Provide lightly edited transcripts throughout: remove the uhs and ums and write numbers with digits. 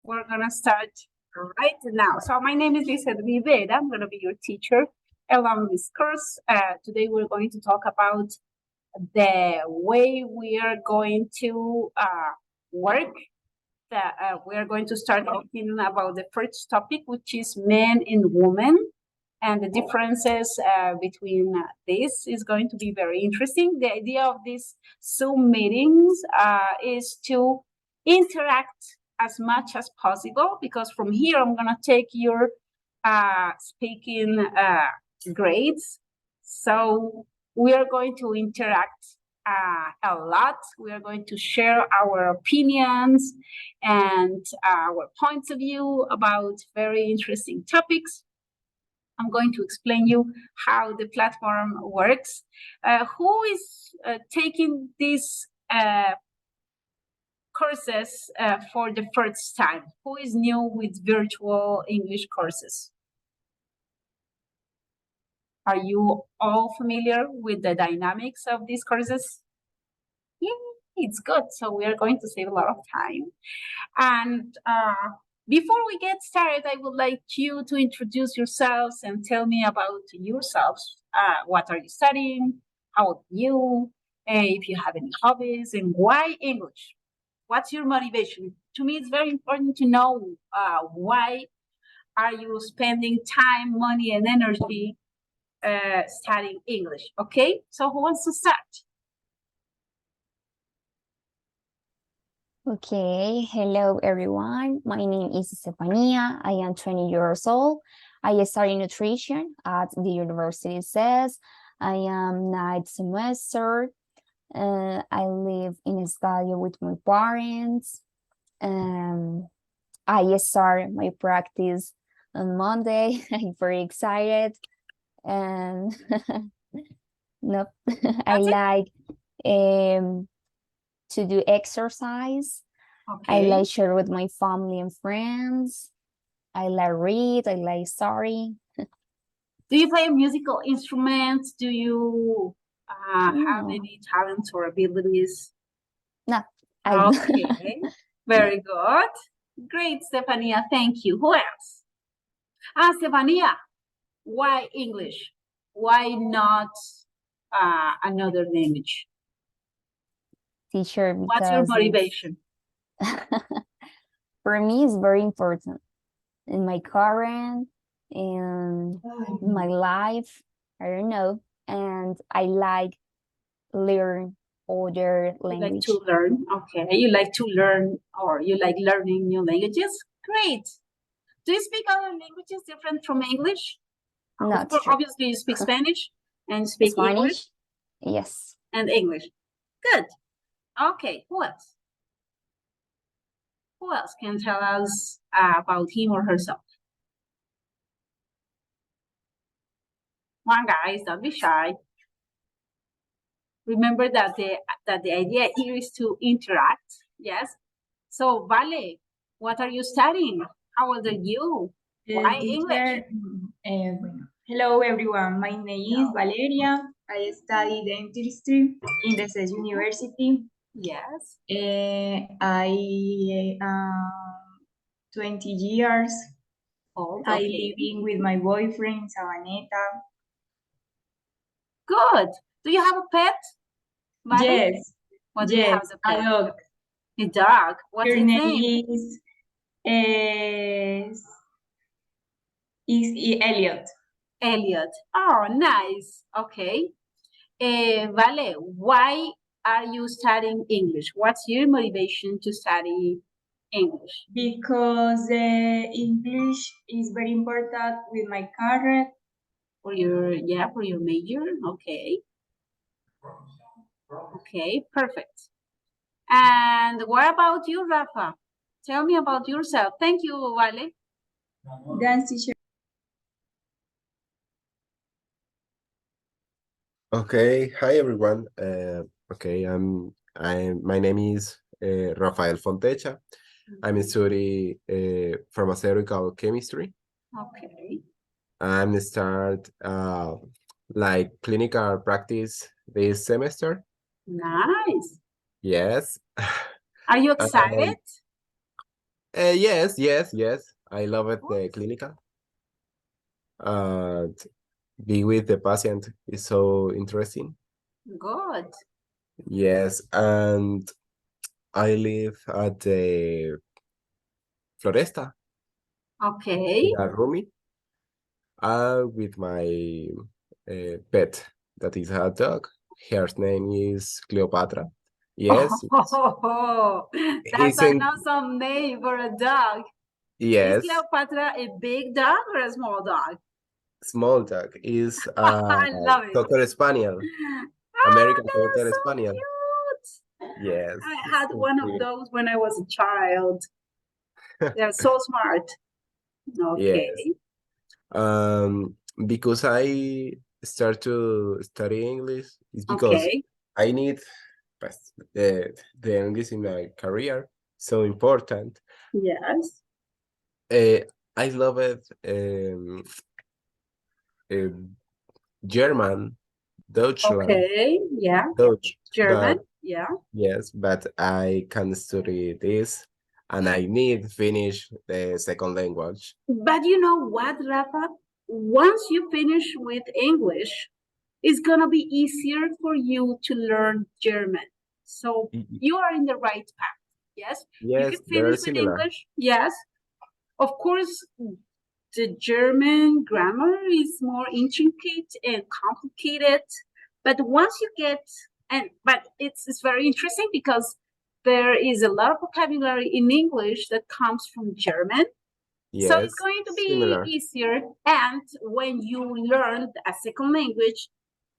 We're gonna start right now. So my name is Lisa Rivera. I'm gonna be your teacher along this course. Today we're going to talk about the way we are going to work. We are going to start talking about the first topic, which is men and women. And the differences between this is going to be very interesting. The idea of these Zoom meetings is to interact as much as possible, because from here I'm going to take your speaking grades. So we are going to interact a lot. We are going to share our opinions and our points of view about very interesting topics. I'm going to explain you how the platform works. Who is taking these courses for the first time? Who is new with virtual English courses? Are you all familiar with the dynamics of these courses? Yeah, it's good. So we are going to save a lot of time. And before we get started, I would like you to introduce yourselves and tell me about yourselves. What are you studying? How old are you? If you have any hobbies, and why English? What's your motivation? To me, it's very important to know why are you spending time, money, and energy studying English, okay? So who wants to start? Okay, hello everyone. My name is Stefania. I am 20 years old. I study nutrition at the University of SES. I am ninth semester. I live in a studio with my parents. I start my practice on Monday. I'm very excited. And no, I like to do exercise. Okay. I like share with my family and friends. I like read. I like study. Do you play musical instruments? Do you have any talents or abilities? No. Okay. Very good. Great, Stefania. Thank you. Who else? Stefania, why English? Why not another language? Teacher, What's your motivation? For me, it's very important in my current, in my life. I don't know, and I like learn other language. You like to learn? Okay, you like to learn, or you like learning new languages? Great. Do you speak other languages different from English? Not true. true. Obviously, you speak Spanish and speak Spanish? English? Yes. And English. Good. Okay, who else? Who else can tell us about him or herself? Come on, guys, don't be shy. Remember that the idea here is to interact. Yes. So, Vale, what are you studying? How old are you? Why English? Hello everyone, my name is Valeria. I study dentistry in the SES University. Yes. I am 20 years. Old. I Okay. living with my boyfriend, Sabaneta. Good. Do you have a pet? Vale? Yes. What do you have as a pet? A dog. A dog. What's Her his name name? is Elliot. Elliot. Oh, nice. Okay. Vale, why are you studying English? What's your motivation to study English? Because English is very important with my career. For your major? Okay. Okay, perfect. And what about you, Rafa? Tell me about yourself. Thank you, Vale. Dance teacher. Okay, hi everyone. Okay, my name is Rafael Fontecha. I'm studying pharmaceutical chemistry. Okay. I'm start like clinical practice this semester. Nice. Yes. Are you excited? Yes. I love it, the clinical. Uh, be with the patient is so interesting. Good. Yes, and I live at the Floresta, Okay. the Rumi, with my pet that is a dog. Her name is Cleopatra. Yes, Oh, that's it's an in, awesome name for a dog. Is yes, Cleopatra a big dog or a small dog? small dog is I love it. Cocker Spaniel, Ah, American they are Cocker so Spaniel. cute. Yes, I it's had so one of cute. those when I was a child. They're so smart. Okay. Yes. Um, because I start to study English is because Okay. I need pues, the English in my career. So important. Yes. Uh, I love it. Uh, German, Deutschland, Okay. Yeah. Dutch, German. but Yeah. yes, but I can study this, and I need finish the second language. But you know what, Rafa? Once you finish with English, it's gonna be easier for you to learn German. So you are in the right path. Yes, you Yes, can finish they're with similar. English. Yes, of course, the German grammar is more intricate and complicated. But once you get but it's very interesting because there is a lot of vocabulary in English that comes from German. So it's Yes, going to be similar. easier. And when you learn a second language,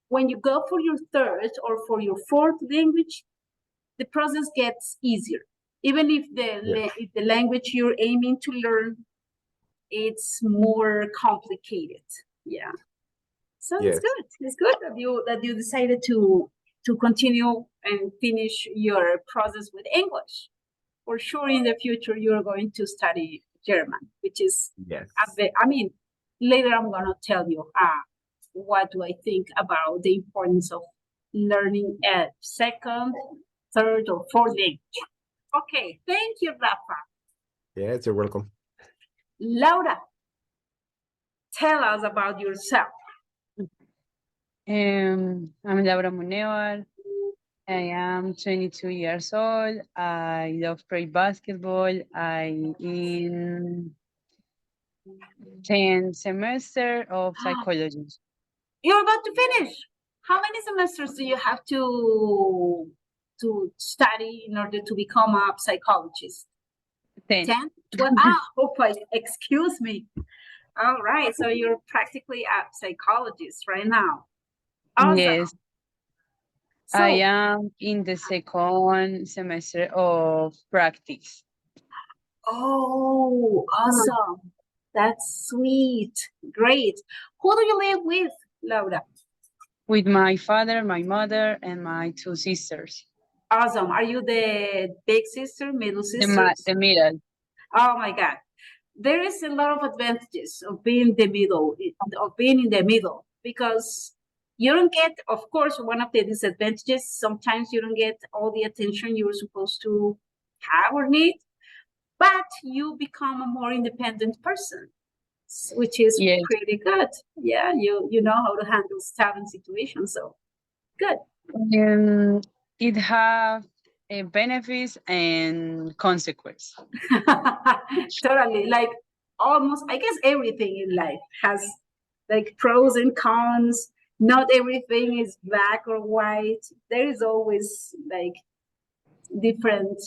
when you go for your third or for your fourth language, the process gets easier. Even if if the language you're aiming to learn, it's more complicated. Yeah. So it's Yes. good. It's good that you decided to continue and finish your process with English. For sure, in the future, you're going to study German, which is, Yes. I mean, later I'm going to tell you what do I think about the importance of learning a second, third, or fourth language. Okay, thank you, Rafa. Yes, you're welcome. Laura, tell us about yourself. I'm Laura Munevar. I am 22 years old. I love play basketball. I in 10th semester of psychology. You're about to finish. How many semesters do you have to study in order to become a psychologist? 10. 10? 12? Excuse me. All right, so you're practically a psychologist right now. Awesome. Yes. So, I am in the second semester of practice. oh, awesome. That's sweet. Great. Who do you live with, Laura? With my father, my mother, and my 2 sisters. Awesome. Are you the big sister, middle sister? The middle. Oh my God. There is a lot of advantages of being the middle, of being in the middle, because you don't get, of course, one of the disadvantages, sometimes you don't get all the attention you're supposed to have or need, but you become a more independent person, which is Yes. pretty good. Yeah, you know how to handle stuff and situations, so good. It have benefits and consequences. Totally, like almost, I guess everything in life has like pros and cons. Not everything is black or white. There is always like different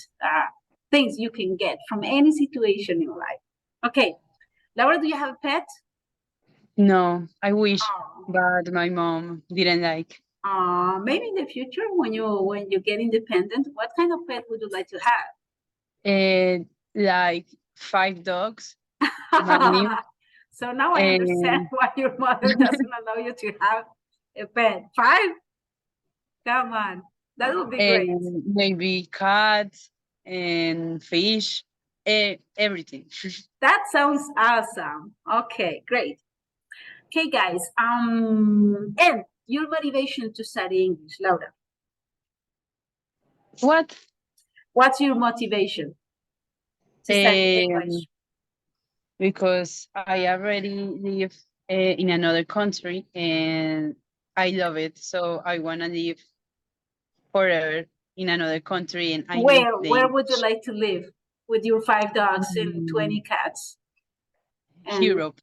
things you can get from any situation in life. Okay, Laura, do you have a pet? No, I wish, Oh. but my mom didn't like. Maybe in the future when you get independent, what kind of pet would you like to have? Like 5 dogs. Magni. So now I understand why your mother doesn't allow you to have a pet. 5? Come on, that would be great. And maybe cats and fish, everything. That sounds awesome. Okay, great. Okay, guys. And your motivation to study English, Laura. What? What's your motivation? to study Um, English? because I already live in another country and I love it. So I want to live forever in another country and I need the Where would you English. like to live with your 5 dogs and 20 Mm, cats? And Europe,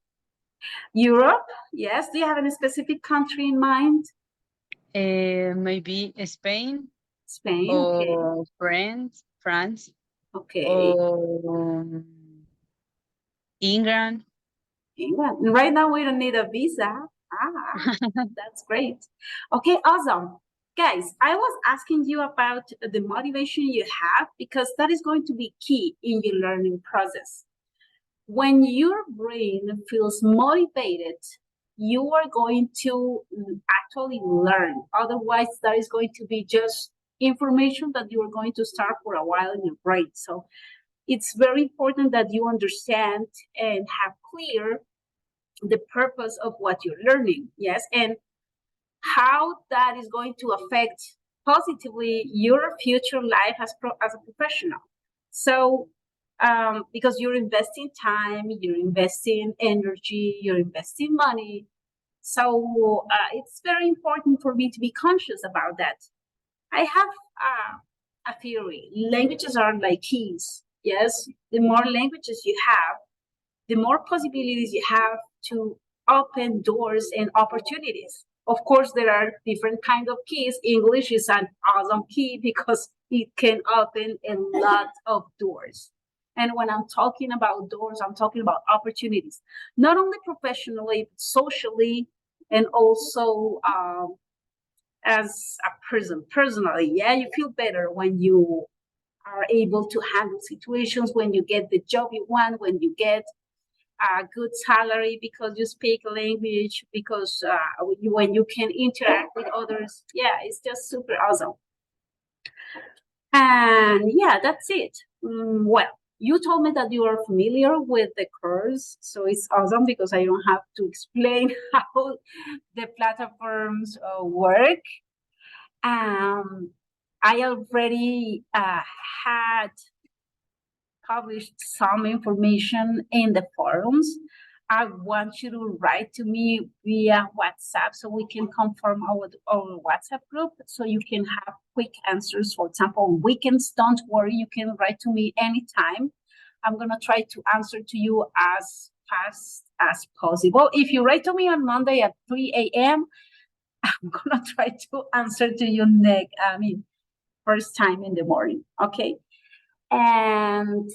Europe? Yes. Do you have any specific country in mind? maybe Spain Spain, okay. or France Okay. or England. England. Right now we don't need a visa. Ah, that's great. Okay, awesome. Guys, I was asking you about the motivation you have because that is going to be key in your learning process. When your brain feels motivated, you are going to actually learn. Otherwise, that is going to be just information that you are going to start for a while in your brain. So it's very important that you understand and have clear the purpose of what you're learning. Yes, and how that is going to affect positively your future life as a professional. So, because you're investing time, you're investing energy, you're investing money. So, it's very important for me to be conscious about that. I have a theory. Languages are like keys. Yes, the more languages you have, the more possibilities you have to open doors and opportunities. Of course, there are different kinds of keys. English is an awesome key because it can open a lot of doors. And when I'm talking about doors, I'm talking about opportunities, not only professionally, but socially, and also as a person, personally. Yeah, you feel better when you are able to handle situations, when you get the job you want, when you get a good salary because you speak a language, because when you can interact with others. Yeah, it's just super awesome. And yeah, that's it. Well, you told me that you are familiar with the course, so it's awesome because I don't have to explain how the platforms work. I already had published some information in the forums. I want you to write to me via WhatsApp so we can confirm our WhatsApp group so you can have quick answers. For example, weekends, don't worry, you can write to me anytime. I'm going to try to answer to you as fast as possible. If you write to me on Monday at 3 a.m., I'm going to try to answer to you first time in the morning, okay? And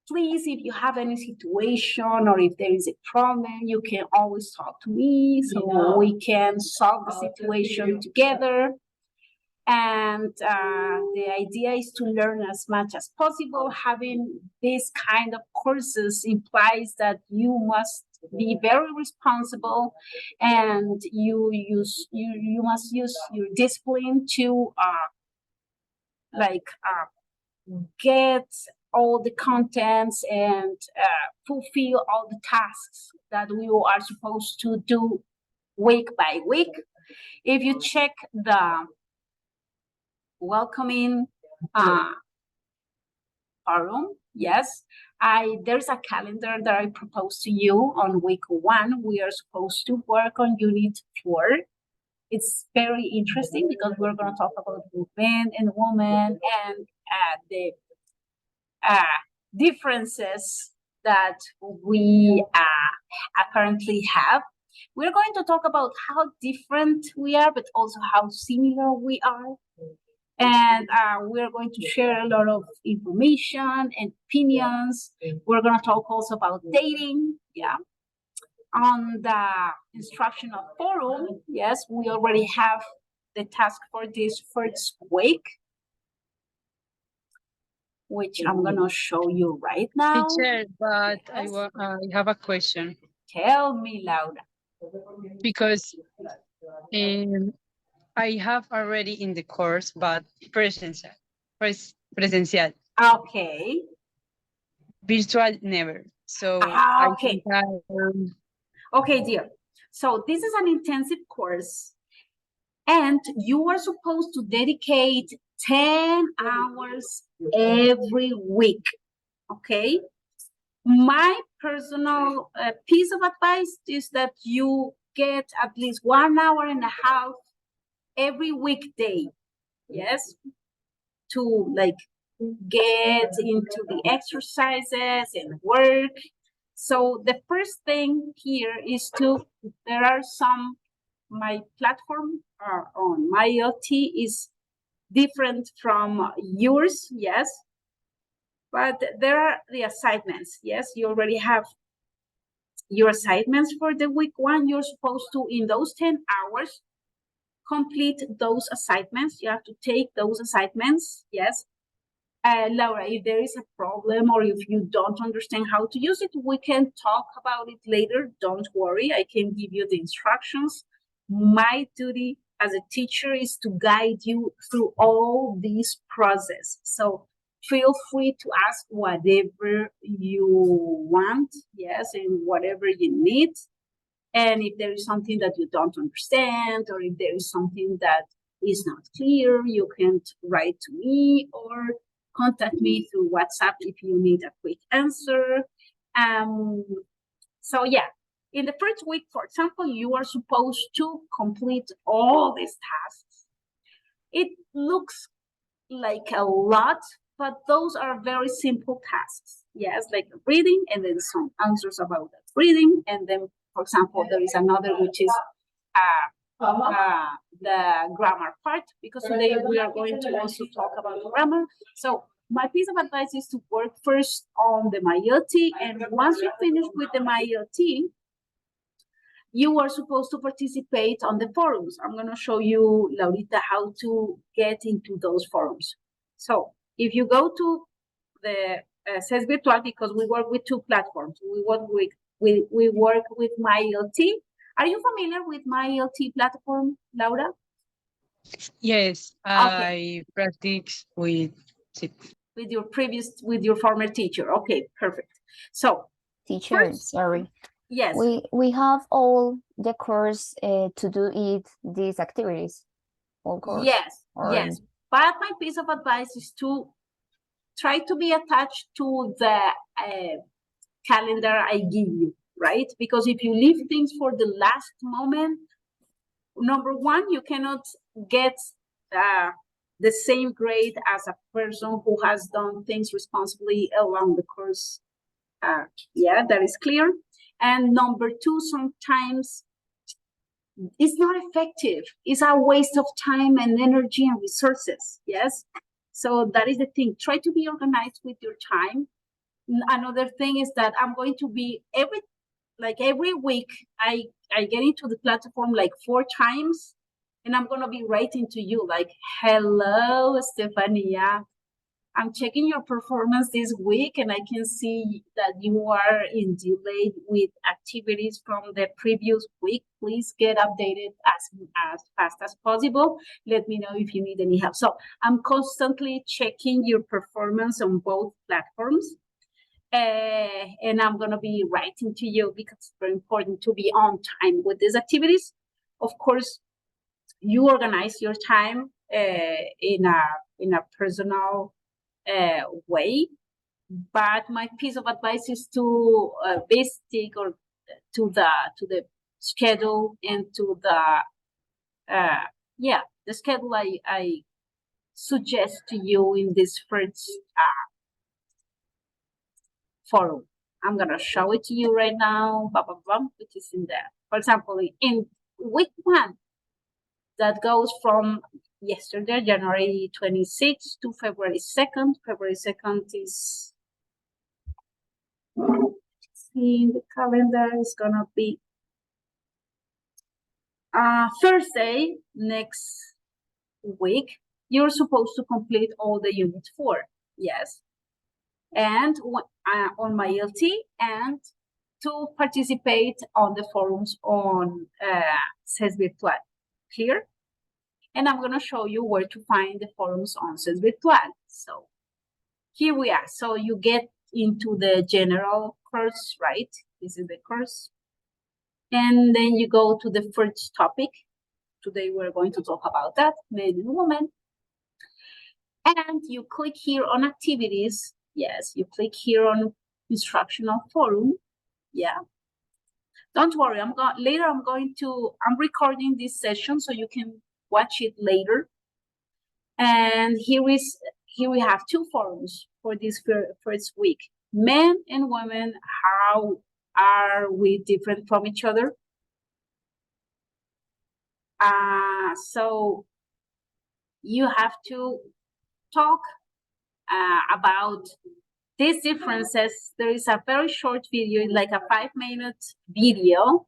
please, if you have any situation or if there is a problem, you can always talk to me so we can solve the situation together. And the idea is to learn as much as possible. Having this kind of courses implies that you must be very responsible and you must use your discipline to get all the contents and fulfill all the tasks that we are supposed to do week by week. If you check the welcoming forum, yes, there's a calendar that I proposed to you. On week 1, we are supposed to work on unit 4. It's very interesting because we're going to talk about men and women and the differences that we apparently have. We're going to talk about how different we are, but also how similar we are. And we're going to share a lot of information and opinions. We're going to talk also about dating. Yeah. On the instructional forum, yes, we already have the task for this first week, which I'm going to show you right now. Teacher, but Yes. I have a question Tell me, Laura. because I have already in the course, but presential, presential, Okay. virtual never. So Okay. I Okay, dear. So this is an intensive course, and you are supposed to dedicate 10 hours every week. okay? My personal piece of advice is that you get at least 1.5 hours every weekday, yes, to like get into the exercises and work. So the first thing here is there are some, my platform on my LT is different from yours, yes, but there are the assignments, yes, you already have your assignments for the week 1. You're supposed to, in those 10 hours, complete those assignments. You have to take those assignments, yes. Laura, if there is a problem or if you don't understand how to use it, we can talk about it later. Don't worry, I can give you the instructions. My duty as a teacher is to guide you through all this process. So feel free to ask whatever you want, yes, and whatever you need. And if there is something that you don't understand, or if there is something that is not clear, you can write to me or contact me through WhatsApp if you need a quick answer. So yeah, in the first week, for example, you are supposed to complete all these tasks. It looks like a lot, but those are very simple tasks. Yes, like reading and then some answers about that reading. And then, for example, there is another which is the grammar part, because today we are going to also talk about grammar. So my piece of advice is to work first on the MyLT, and once you finish with the MyLT, you are supposed to participate on the forums. I'm going to show you, Laurita, how to get into those forums. So if you go to the CES Virtual, because we work with 2 platforms, we work with MyLT. Are you familiar with MyLT platform, Laura? Yes, I practice with it. With your former teacher. Okay, perfect. So Teacher, sorry. yes, We have all the course to do these activities. All course. Yes, yes. But my piece of advice is to try to be attached to the calendar I give you, right? Because if you leave things for the last moment, number one, you cannot get the same grade as a person who has done things responsibly along the course. Yeah, that is clear. And number two, sometimes it's not effective. It's a waste of time and energy and resources. Yes. So that is the thing. Try to be organized with your time. Another thing is that I'm going to be every week I get into the platform like 4 times, and I'm going to be writing to you like, hello, Stefania, I'm checking your performance this week and I can see that you are in delay with activities from the previous week. Please get updated as fast as possible. Let me know if you need any help. So I'm constantly checking your performance on both platforms. And I'm going to be writing to you because it's very important to be on time with these activities. Of course, you organize your time in a personal way, but my piece of advice is to be stick or to the schedule and to the schedule I suggest to you in this first forum. I'm gonna show it to you right now, which is in there. For example, in week 1, that goes from yesterday, January 26th to February 2nd. February 2nd is, see the calendar, is gonna be Thursday next week. You're supposed to complete all the unit 4, yes. And on MyLT, and to participate on the forums on CES Virtual. Clear? And I'm going to show you where to find the forums on CES Virtual. So here we are. So you get into the general course, right? This is the course. And then you go to the first topic. Today we're going to talk about that, men and women. And you click here on activities. Yes, you click here on instructional forum. Yeah. Don't worry, I'm recording this session so you can watch it later. And here we have two forums for this first week. Men and women, how are we different from each other? So you have to talk about these differences. There is a very short video, like a 5-minute video,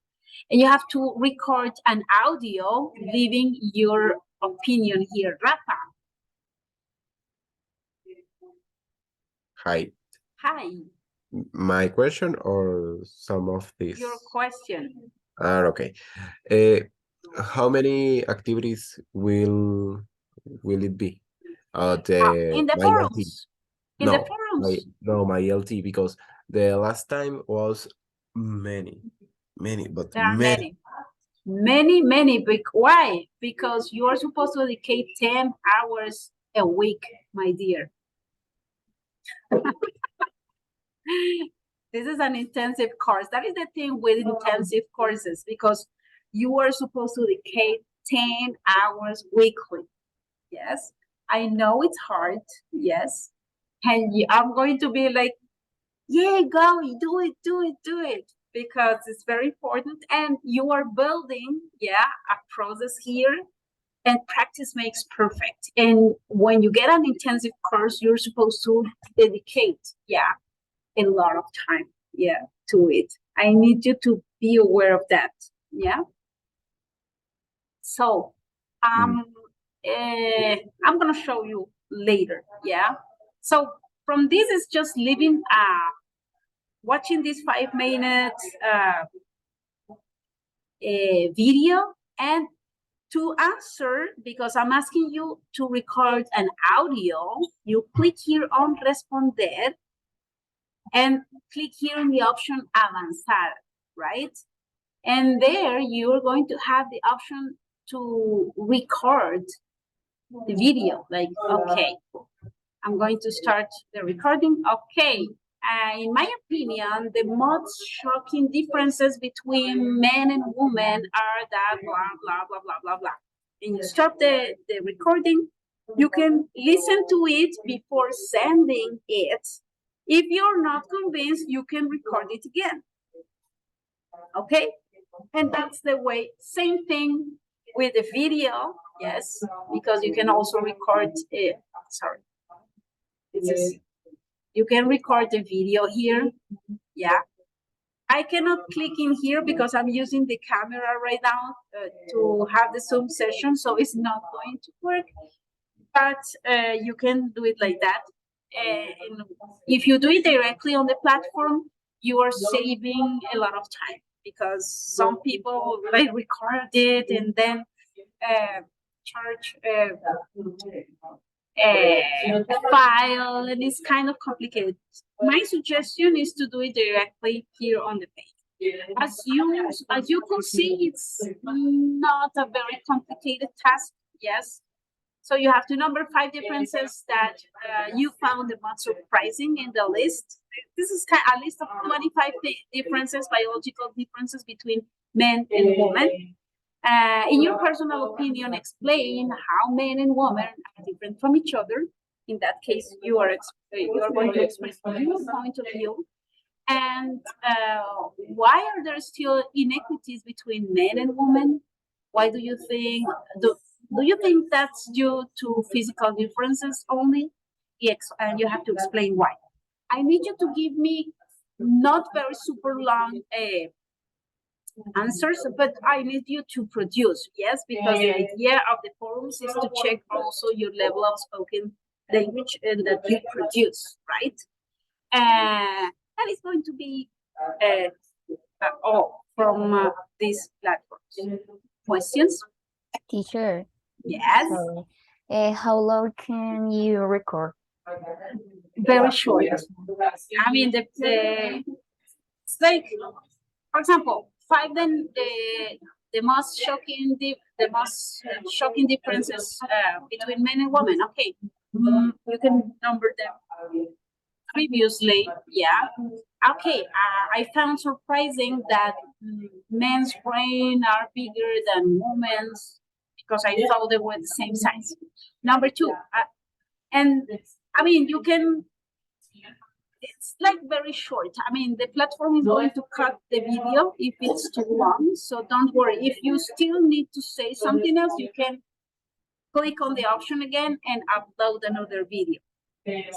and you have to record an audio leaving your opinion here. Rafa. Hi. Hi. My question or some of these? Your question. Okay. How many activities will it be? In the my forums. LT. In the forums. My LT, because the last time was many, but There are many. Many. Why? Because you are supposed to dedicate 10 hours a week, my dear. This is an intensive course. That is the thing with intensive courses, because you are supposed to dedicate 10 hours weekly. Yes, I know it's hard. Yes, and I'm going to be like, yeah, go, do it, because it's very important, and you are building, a process here, and practice makes perfect. And when you get an intensive course, you're supposed to dedicate, a lot of time, to it. I need you to be aware of that. Yeah. So, I'm gonna show you later. Yeah. So from this is just living, watching this 5 minutes video, and to answer, because I'm asking you to record an audio, you click here on Responder and click here on the option Avanzar, right? And there you're going to have the option to record the video. Like, okay, I'm going to start the recording. Okay. In my opinion, the most shocking differences between men and women are that blah. And you stop the recording. You can listen to it before sending it. If you're not convinced, you can record it again. Okay? And that's the way. Same thing with the video. Yes, because you can also record it. Sorry. You can record the video here. Yeah. I cannot click in here because I'm using the camera right now to have the Zoom session, so it's not going to work. But you can do it like that. And if you do it directly on the platform, you are saving a lot of time, because some people like record it and then charge file, and it's kind of complicated. My suggestion is to do it directly here on the page. As you can see, it's not a very complicated task. Yes. So you have to number 5 differences that you found the most surprising in the list. This is a list of 25 differences, biological differences between men and women. In your personal opinion, explain how men and women are different from each other. In that case, you are going to express your point of view. And why are there still inequities between men and women? Why do you think, do you think that's due to physical differences only? And you have to explain why. I need you to give me not very super long answers, but I need you to produce, yes, because the idea of the forums is to check also your level of spoken language and that you produce, right? That is going to be all from these platforms. Questions? Teacher. Yes. Sorry. How long can you record? Very short. I mean, it's like, for example, 5 then the most shocking differences between men and women. Okay, you can number them. previously, yeah. Okay, I found surprising that men's brain are bigger than women's because I thought they were the same size. Number two, and I mean, you can, it's like very short. I mean, the platform is going to cut the video if it's too long. So don't worry. If you still need to say something else, you can click on the option again and upload another video.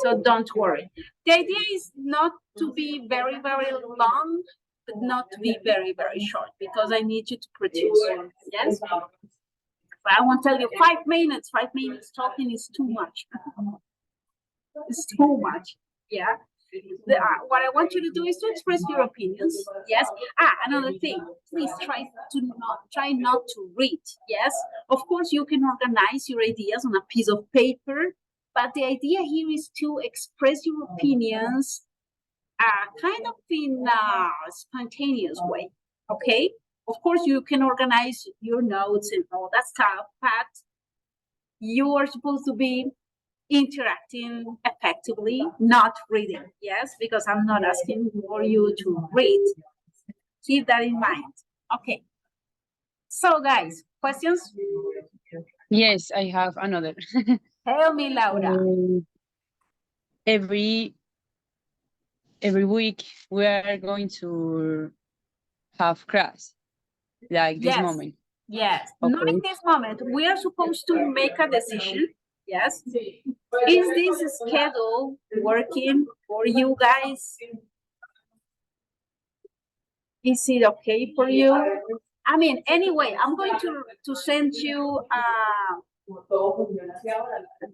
So don't worry. The idea is not to be very, very long, but not to be very, very short because I need you to produce. Yes? But I won't tell you 5 minutes. 5 minutes talking is too much. It's too much. Yeah. What I want you to do is to express your opinions. Yes. Another thing. Please try not to read. Yes. Of course, you can organize your ideas on a piece of paper, but the idea here is to express your opinions, kind of in a spontaneous way. Okay. Of course, you can organize your notes and all that stuff, but you are supposed to be interacting effectively, not reading. Yes, because I'm not asking for you to read. Keep that in mind. Okay. So, guys, questions? Yes, I have another. Tell me, Laura. Every week we are going to have class, like this Yes. moment. Yes, Okay. not in this moment. We are supposed to make a decision. Yes. Is this schedule working for you guys? Is it okay for you? I mean, anyway, I'm going to send you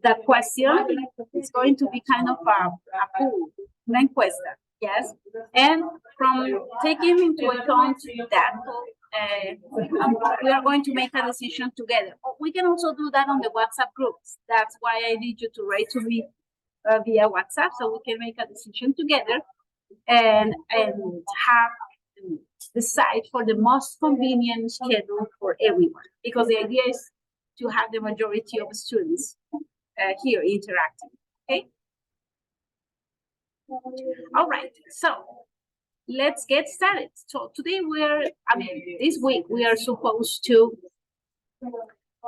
the question. It's going to be kind of a pool, una encuesta. Yes. And from taking into account that, we are going to make a decision together. We can also do that on the WhatsApp groups. That's why I need you to write to me via WhatsApp so we can make a decision together and have decide for the most convenient schedule for everyone. Because the idea is to have the majority of students here interacting. Okay. All right. So let's get started. So today this week we are supposed to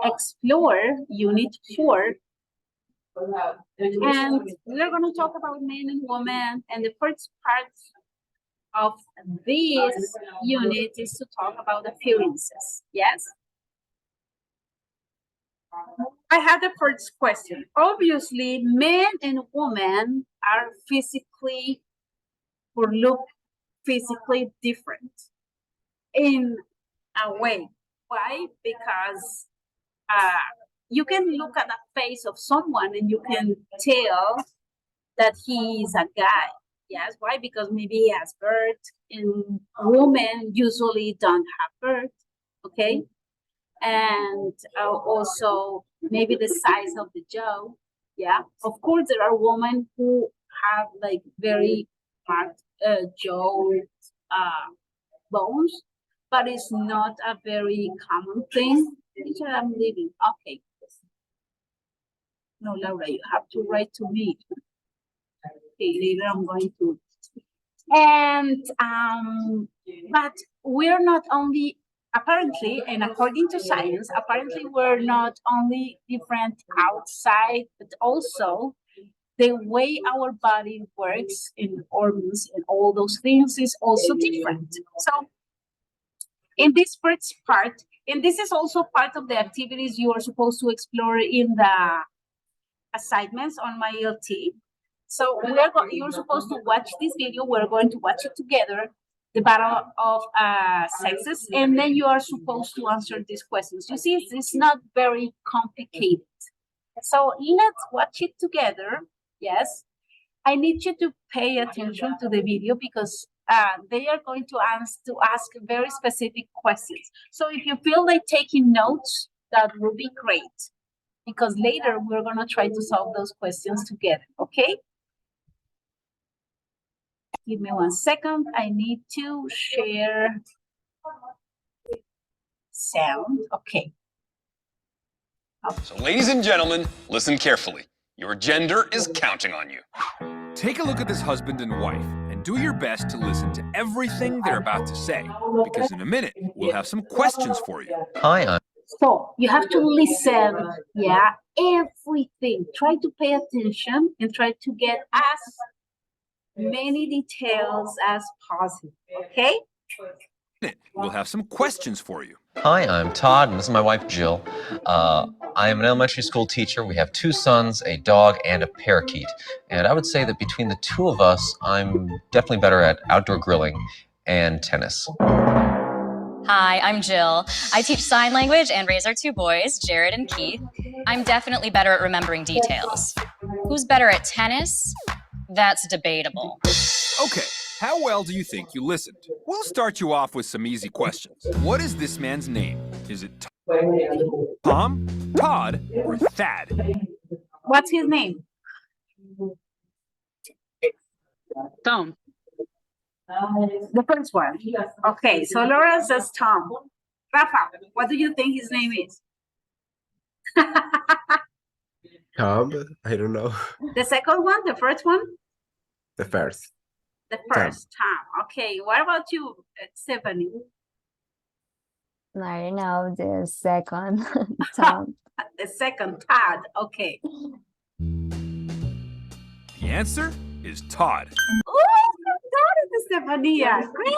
explore Unit 4. And we're going to talk about men and women. And the first part of this unit is to talk about appearances. Yes? I have the first question. Obviously, men and women are physically or look physically different in a way. Why? Because you can look at the face of someone and you can tell that he is a guy. Yes, why? Because maybe he has birth, and women usually don't have birth. Okay, and also maybe the size of the jaw. Yeah, of course there are women who have like very marked jaw bones, but it's not a very common thing. Teacher, I'm leaving. Okay. No, Laura, you have to write to me. Okay, later I'm going to. And but we're not only apparently, and according to science, apparently we're not only different outside, but also the way our body works in organs and all those things is also different. So in this first part, and this is also part of the activities you are supposed to explore in the assignments on my ELT. So you're supposed to watch this video. We're going to watch it together, the battle of sexes, and then you are supposed to answer these questions. You see, it's not very complicated. So let's watch it together. Yes, I need you to pay attention to the video because they are going to ask very specific questions. So if you feel like taking notes, that will be great, because later we're going to try to solve those questions together, okay? Give me 1 second. I need to share sound. Okay. So ladies and gentlemen, listen carefully. Your gender is counting on you. Take a look at this husband and wife and do your best to listen to everything they're about to say, because in a minute, we'll have some questions for you. Hi, I'm So you have to listen, yeah, everything. Try to pay attention and try to get as many details as possible, okay? We'll have some questions for you. Hi, I'm Todd, and this is my wife Jill. I am an elementary school teacher. We have 2 sons, a dog, and a parakeet. And I would say that between the 2 of us, I'm definitely better at outdoor grilling and tennis. Hi, I'm Jill. I teach sign language and raise our 2 boys, Jared and Keith. I'm definitely better at remembering details. Who's better at tennis? That's debatable. Okay, how well do you think you listened? We'll start you off with some easy questions. What is this man's name? Is it Tom, Todd, or Thad? What's his name? Tom. The first one. Okay, so Laura says Tom. Rafa, what do you think his name is? Tom, I don't know. The second one, the first one? The first. The first, Tom. Okay, what about you, Stephanie? I don't know the second Tom. The second, Todd. Okay. The answer is Todd. Oh, Todd is the Stephania. Great.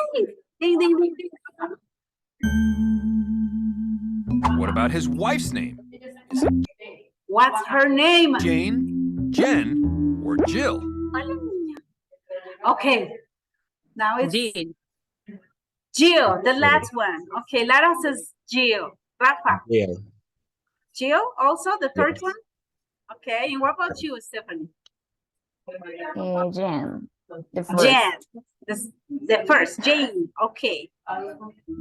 Ding, ding, ding, ding. What about his wife's name? Is it What's her name? Jane, Jen, or Jill? Okay. Now it's Jean. Jill, the last one. Okay, Lara says Jill. Rafa, Yeah. Jill also, the third Yes. one? Okay, and what about you, Stephanie? Jen. The first. Jen. The first, Jane. Okay.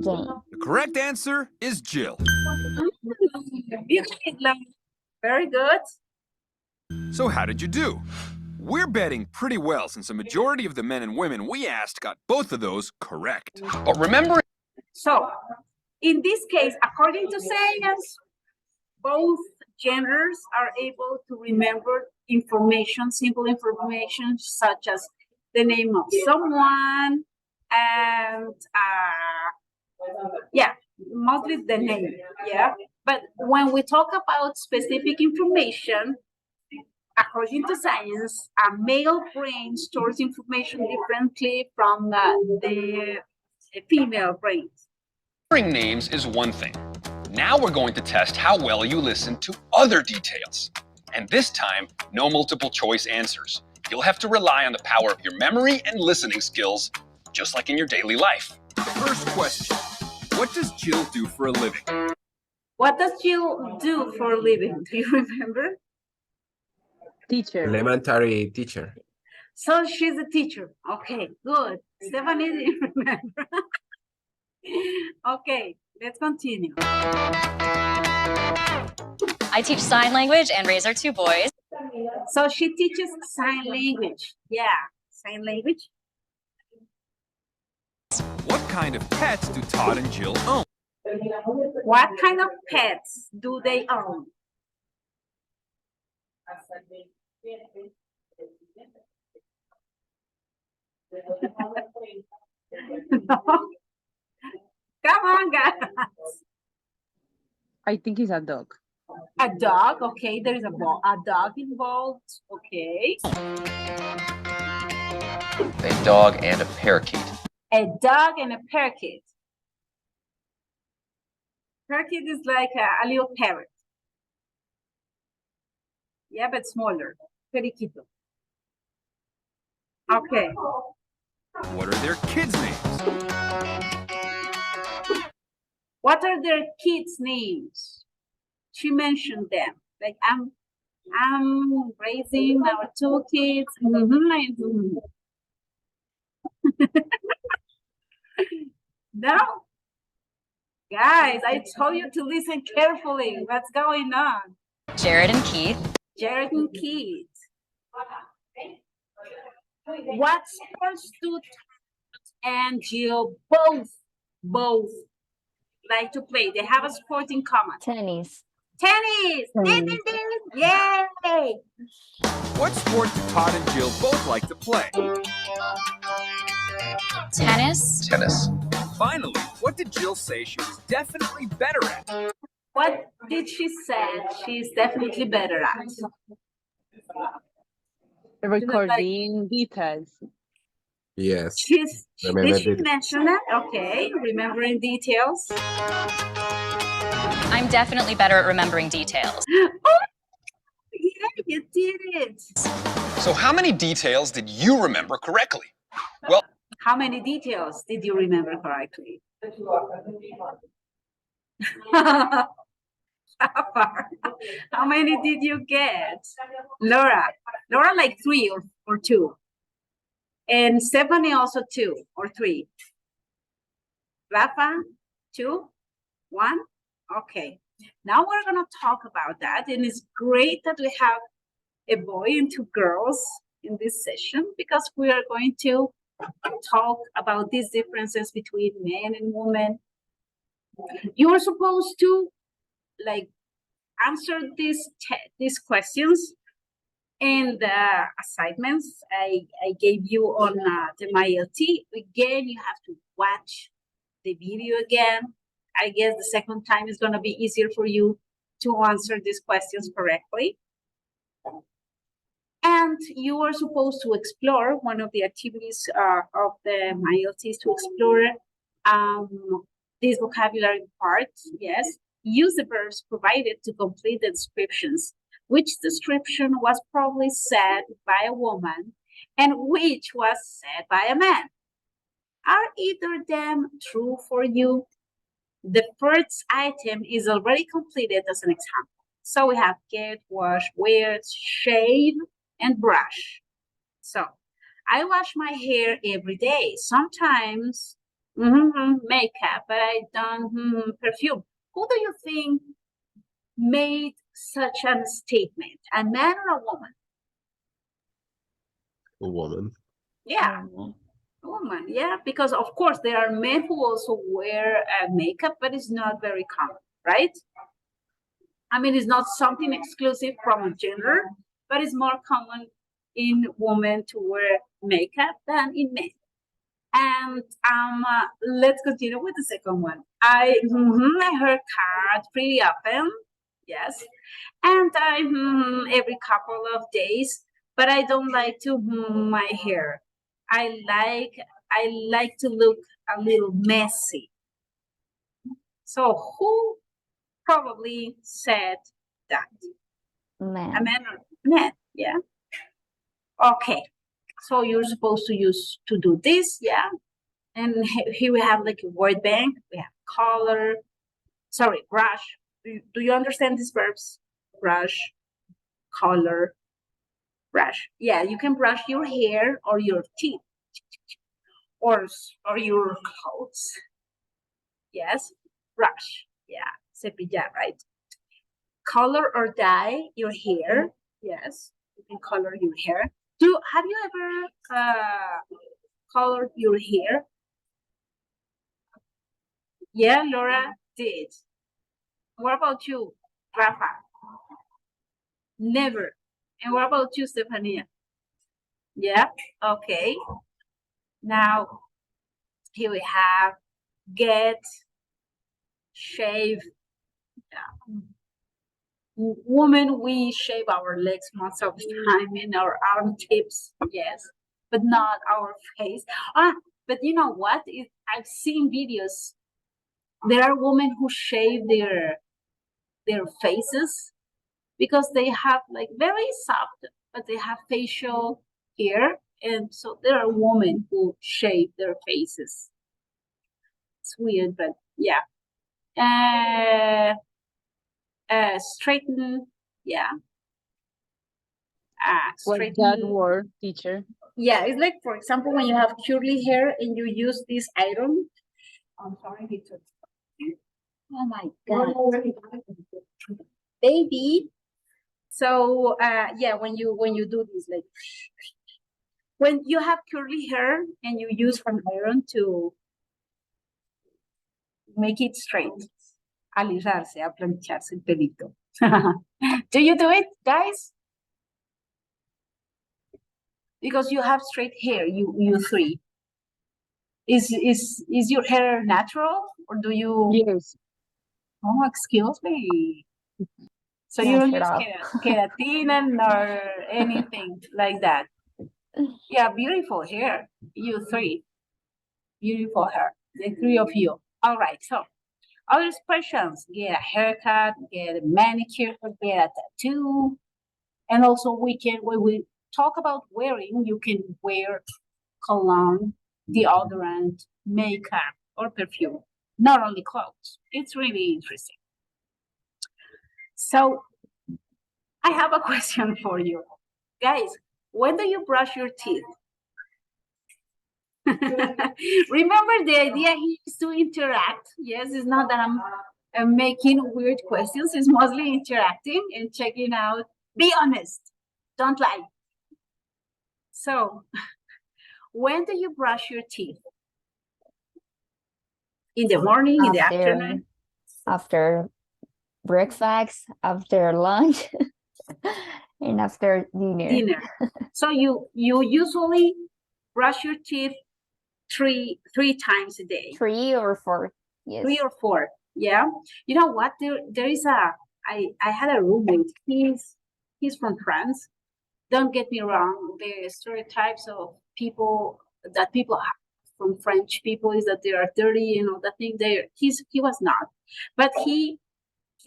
Jane. The correct answer is Jill. You did, Lara. Very good. So how did you do? We're betting pretty well since a majority of the men and women we asked got both of those correct. But remember, So, in this case, according to science, both genders are able to remember information, simple information, such as the name of someone and, yeah, mostly the name, yeah. But when we talk about specific information, according to science, a male brain stores information differently from the female brain. remembering names is one thing. Now we're going to test how well you listen to other details. And this time, no multiple choice answers. You'll have to rely on the power of your memory and listening skills, just like in your daily life. First question, what does Jill do for a living? What does Jill do for a living? Do you remember? Teacher. Elementary teacher. So she's a teacher. Okay, good. Stephanie didn't remember. Okay, let's continue. I teach sign language and raise our 2 boys. So she teaches sign language. Yeah, sign language. What kind of pets do Todd and Jill own? What kind of pets do they own? Come on, guys. I think it's a dog. A dog, okay, there is a dog involved, okay. A dog and a parakeet. A dog and a parakeet. Parakeet is like a little parrot. Yeah, but smaller. Periquito. Okay. What are their kids' names? What are their kids' names? She mentioned them. Like I'm raising our 2 kids. No, guys, I told you to listen carefully. What's going on? Jared and Keith. Jared and Keith. What sports do Todd and Jill both like to play? They have a sport in common. Tennis. Tennis! Ding, ding, ding! Yay! What sport do Todd and Jill both like to play? Tennis. Tennis. Finally, what did Jill say she was definitely better at? What did she say she's definitely better at? Recording details. Yes. Did she mention that? Okay, remembering details. I'm definitely better at remembering details. Oh, yeah, you did it. So, how many details did you remember correctly? Well, How many details did you remember correctly? How many did you get? Laura, like 3 or 2. And Stephanie also 2 or 3. Rafa, 2, 1. Okay. Now we're gonna talk about that, and it's great that we have a boy and 2 girls in this session because we are going to talk about these differences between men and women. You are supposed to like answer these questions in the assignments I gave you on the MyLT. Again, you have to watch the video again. I guess the second time is going to be easier for you to answer these questions correctly. And you are supposed to explore one of the activities of the MyLT is to explore this vocabulary part. Yes, use the verbs provided to complete the descriptions. Which description was probably said by a woman and which was said by a man? Are either of them true for you? The first item is already completed as an example. So we have get, wash, wear, shave, and brush. So I wash my hair every day. Sometimes makeup, but I don't perfume. Who do you think made such a statement? A man or a woman? A woman. Yeah, a woman. Yeah, because of course there are men who also wear makeup, but it's not very common, right? I mean, it's not something exclusive from a gender, but it's more common in women to wear makeup than in men. And let's continue with the second one. I haircut pretty often, yes, and I every couple of days, but I don't like to my hair. I like to look a little messy. So who probably said that? Man. A man or man? Yeah. Okay. So you're supposed to do this, yeah. And here we have like a word bank. We have color. Sorry, brush. Do you understand these verbs? Brush, color, brush. Yeah, you can brush your hair or your teeth, or your clothes. Yes, brush. Yeah, cepillar, right? Color or dye your hair. Yes, you can color your hair. Have you ever colored your hair? Yeah, Laura did. What about you, Rafa? Never. And what about you, Stefania? Yeah, okay. Now, here we have get, shave. Yeah. Women, we shave our legs most of the time and our arm tips, yes, but not our face. But you know what? I've seen videos. There are women who shave their faces because they have like very soft, but they have facial hair, and so there are women who shave their faces. It's weird, but yeah. Straighten, yeah. What's that word, teacher? Yeah, it's like, for example, when you have curly hair and you use this iron. I'm sorry, he took. Oh my God, baby. So yeah, when you do this, like when you have curly hair and you use an iron to make it straight, alisarse, a plancharse el pelito. Do you do it, guys? Because you have straight hair, you three. Is your hair natural or do you? Yes. Oh, excuse me. So you don't use Natural. keratin or anything like that. Yeah, beautiful hair. You three. Beautiful hair. The three of you. All right. So other questions. Get a haircut, get a manicure, get a tattoo. And also when we talk about wearing, you can wear cologne, deodorant, makeup, or perfume. Not only clothes. It's really interesting. So I have a question for you. Guys, when do you brush your teeth? Remember the idea here is to interact. Yes, it's not that I'm making weird questions. It's mostly interacting and checking out. Be honest. Don't lie. So, when do you brush your teeth? In the morning, in the afternoon? After breakfast, after lunch, and after dinner. So you usually brush your teeth three times a day. 3 or 4. Yes. 3 or 4. Yeah. You know what? There is I had a roommate. He's from France. Don't get me wrong. The stereotypes of people have from French people is that they are dirty and all that thing. He was not, but he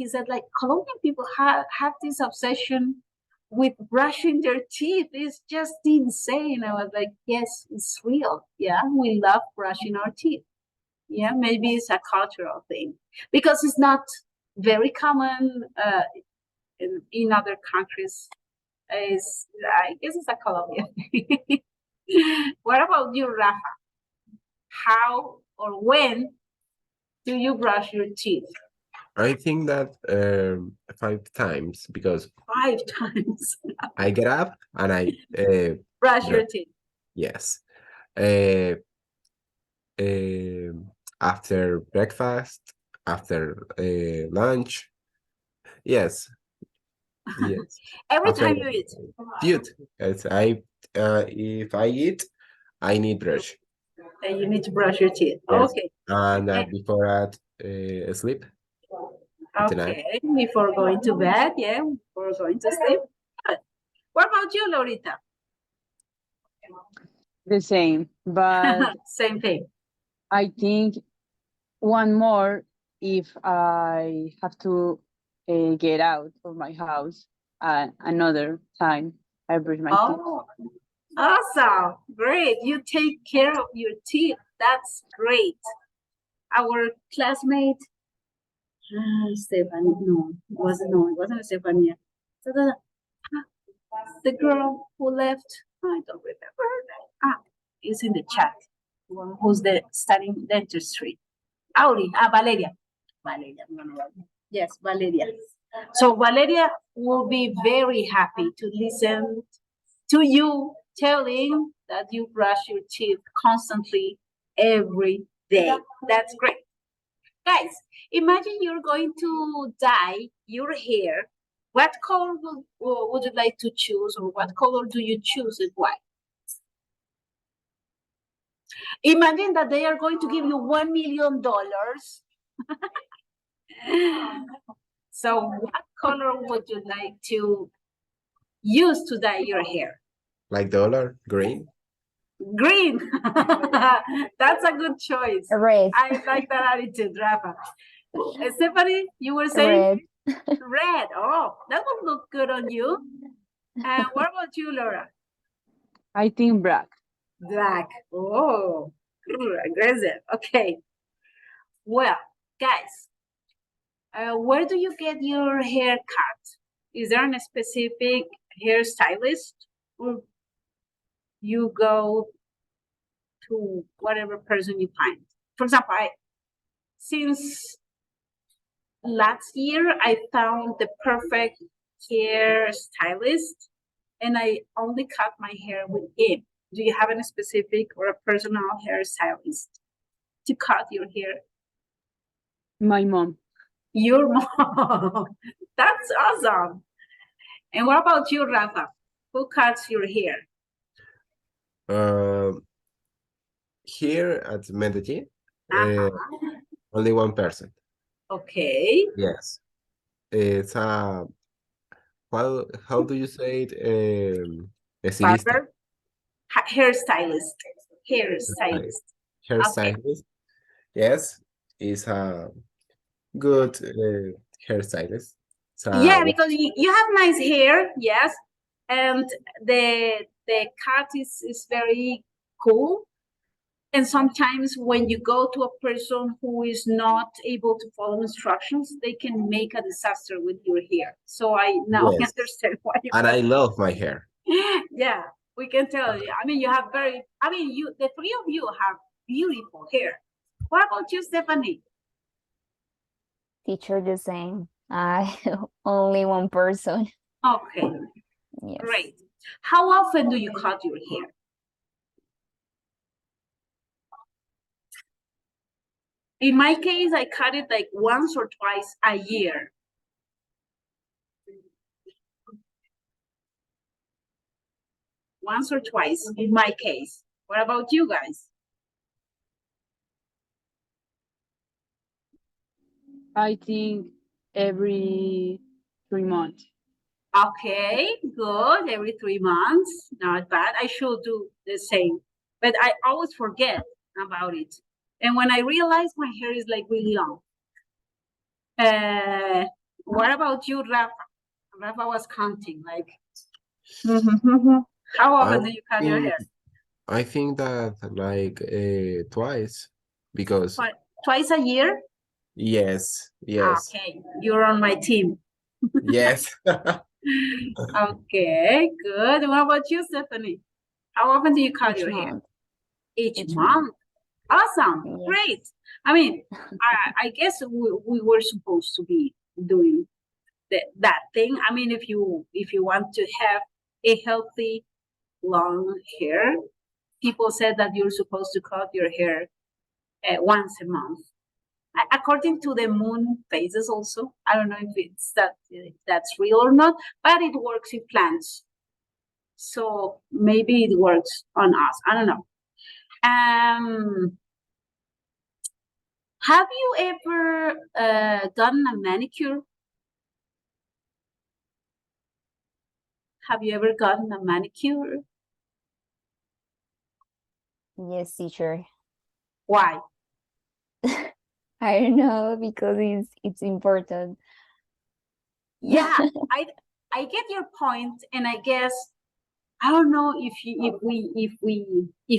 said like Colombian people have this obsession with brushing their teeth. It's just insane. I was like, yes, it's real. Yeah, we love brushing our teeth. Yeah, maybe it's a cultural thing because it's not very common in other countries. I guess it's a Colombian thing. What about you, Rafa? How or when do you brush your teeth? I think that 5 times because 5 times. I get up and I Brush your teeth. yes. After breakfast, after lunch. Yes. Yes. Every After time you eat. Eat. Yes, if I eat, I need brush. And you need to brush your teeth. Yes. Okay. And before that, sleep. At the night. Okay. Before going to bed, yeah. Before going to sleep. Good. What about you, Lorita? The same, but Same thing. I think one more if I have to get out of my house another time I brush my teeth. Oh, awesome. Great. You take care of your teeth. That's great. Our classmate, Stephanie, it wasn't Stephanie. The girl who left, I don't remember her name. It's in the chat. One who's studying dentistry. Valeria. Yes, Valeria. So Valeria will be very happy to listen to you telling that you brush your teeth constantly every day. That's great. Guys, imagine you're going to dye your hair. What color would you like to choose, or what color do you choose and why? Imagine that they are going to give you $1 million. So what color would you like to use to dye your hair? Like dollar, green? Green. That's a good choice. Red. I like that attitude, Rafa. Stephanie, you were saying? Red. Red. Oh, that would look good on you. And what about you, Laura? I think black. Black. Oh, aggressive. Okay. Well, guys, where do you get your hair cut? Is there a specific hairstylist, or you go to whatever person you find? For example, since last year, I found the perfect hairstylist, and I only cut my hair with him. Do you have a specific or a personal hairstylist to cut your hair? My mom. Your mom. That's awesome. And what about you, Rafa? Who cuts your hair? Here at Medellin, Uh-huh. only one person. Okay. Yes. It's how do you say it? Estilista. Barber? Hairstylist. Hairstylist. Hairstylist. Yes, is a good hairstylist. Yeah, because you have nice hair, yes, and the cut is very cool. And sometimes when you go to a person who is not able to follow instructions, they can make a disaster with your hair. So I now Yes. understand why you And I love my hair. yeah, we can tell you. I mean, you have the three of you have beautiful hair. What about you, Stephanie? Teacher, the same. Only one person. Okay, Yes. great. How often do you cut your hair? In my case, I cut it like once or twice a year. Once or twice in my case. What about you guys? I think every 3 months. Okay, good. Every 3 months, not bad. I should do the same, but I always forget about it. And when I realize my hair is like really long. What about you, Rafa? Rafa was counting like. How often do you cut your hair? I think that like twice because Twice a year? yes. Okay, you're on my team. Yes. Okay, good. What about you, Stephanie? How often do you cut Each your hair? month. Each Each month. Awesome. Yes. Great. I mean, I guess we were supposed to be doing that thing. I mean, if you want to have a healthy long hair, people said that you're supposed to cut your hair once a month. According to the moon phases also, I don't know if that's real or not, but it works in plants. So maybe it works on us. I don't know. Have you ever done a manicure? Have you ever gotten a manicure? Yes, teacher. Why? I don't know, because it's important. Yeah, I get your point, and I guess I don't know if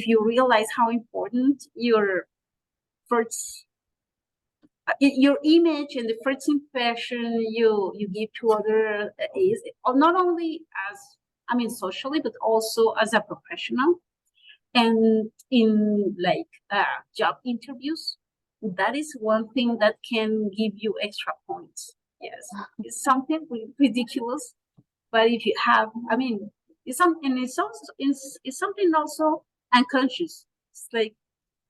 you realize how important your first your image and the first impression you give to other is not only as socially, but also as a professional, and in like job interviews. That is one thing that can give you extra points. Yes, it's something ridiculous, but if you have, it's something. It's something also unconscious. It's like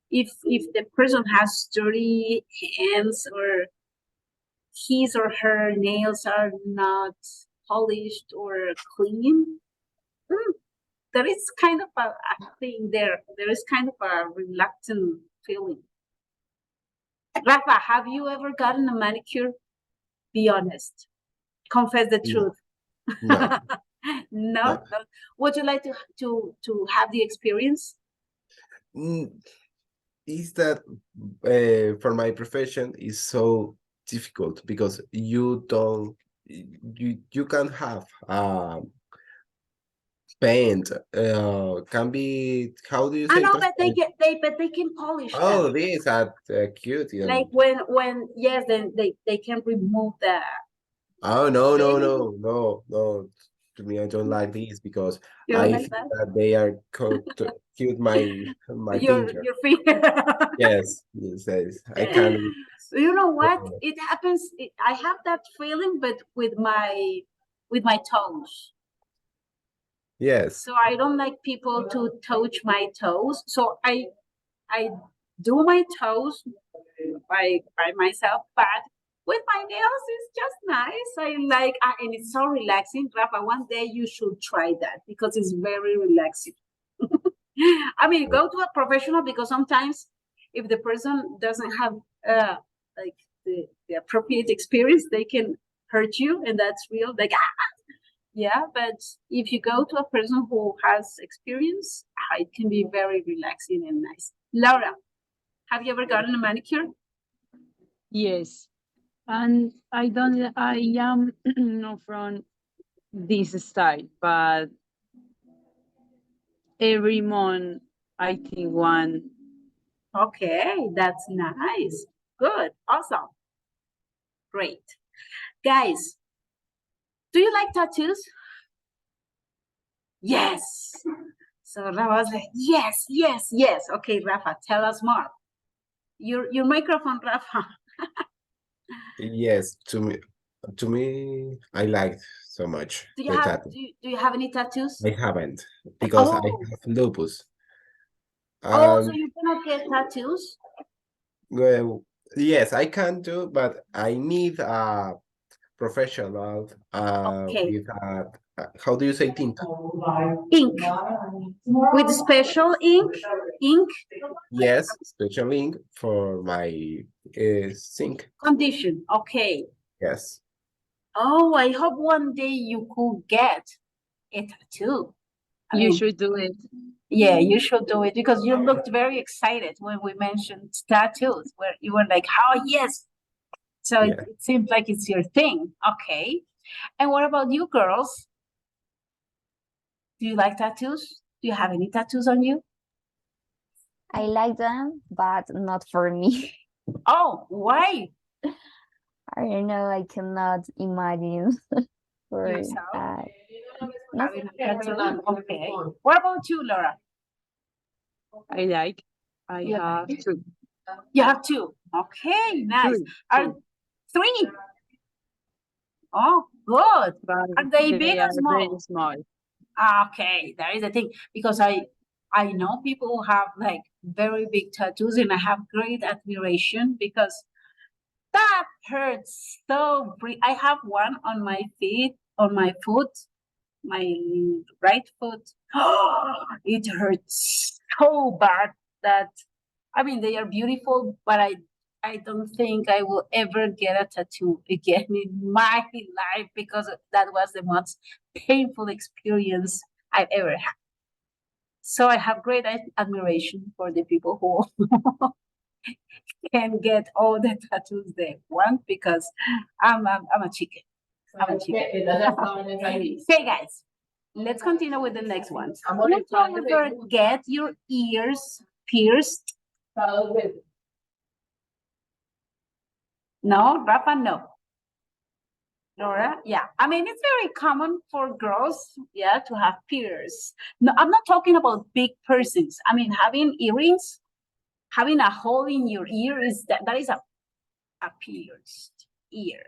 if the person has dirty hands, or his or her nails are not polished or clean, there is kind of a thing there. There is kind of a reluctant feeling. Rafa, have you ever gotten a manicure? Be honest. Confess the truth. No. No. Would you like to have the experience? Is that for my profession is so difficult because you can have paint can be, how do you say I know, that? but they can polish Oh, them. these are cute. Like when yes, then they can remove the. Oh no. To me, I don't like these because You don't I like think that? that they are cute my finger. Your finger. Yes, I can. You know what? It happens. I have that feeling, but with my toes. Yes. So I don't like people to touch my toes. So I do my toes by myself, but with my nails, it's just nice. I like, and it's so relaxing. Rafa, one day you should try that because it's very relaxing. I mean, go to a professional because sometimes if the person doesn't have like the appropriate experience, they can hurt you, and that's real. Like, yeah, but if you go to a person who has experience, it can be very relaxing and nice. Laura, have you ever gotten a manicure? Yes. And I am not from this style, but every month I think one. Okay, that's nice. Good, awesome. Great. Guys, do you like tattoos? Yes. So Rafa was like, yes, yes, yes. Okay, Rafa, tell us more. Your microphone, Rafa. Yes, to me, I liked so much Do you the have tattoo. do you have any tattoos? I haven't because I Oh. have lupus. Oh, so Um, you cannot get tattoos? well, yes, I can do, but I need a professional Okay. with how do you say tinta? Ink. With special ink? Ink Yes, special ink for my sink. condition. Okay. Yes. Oh, I hope one day you could get a tattoo. I You mean, should do it. yeah, you should do it because you looked very excited when we mentioned tattoos, where you were like, oh, yes. So Yeah. it seems like it's your thing. Okay. And what about you girls? Do you like tattoos? Do you have any tattoos on you? I like them, but not for me. Oh, why? I don't know, I cannot imagine for Yourself? not Having a tattoo? Okay. What about you, Laura? I Yeah. have two. You have two. Okay, nice. Are three? Oh, good. But Are they big or are very small? small. Okay, that is the thing because I know people who have like very big tattoos and I have great admiration because that hurts so I have one on my feet, on my foot, my right foot. It hurts so bad that I mean they are beautiful, but I don't think I will ever get a tattoo again in my life because that was the most painful experience I've ever had. So I have great admiration for the people who can get all the tattoos they want because I'm a chicken. I'm a chicken. Okay, guys, let's continue with the next one. Would you ever get your ears pierced? No, Rafa, no. Laura, yeah. I mean, it's very common for girls, yeah, to have piercings. No, I'm not talking about big piercings. I mean, having earrings, having a hole in your ear that is a pierced ear.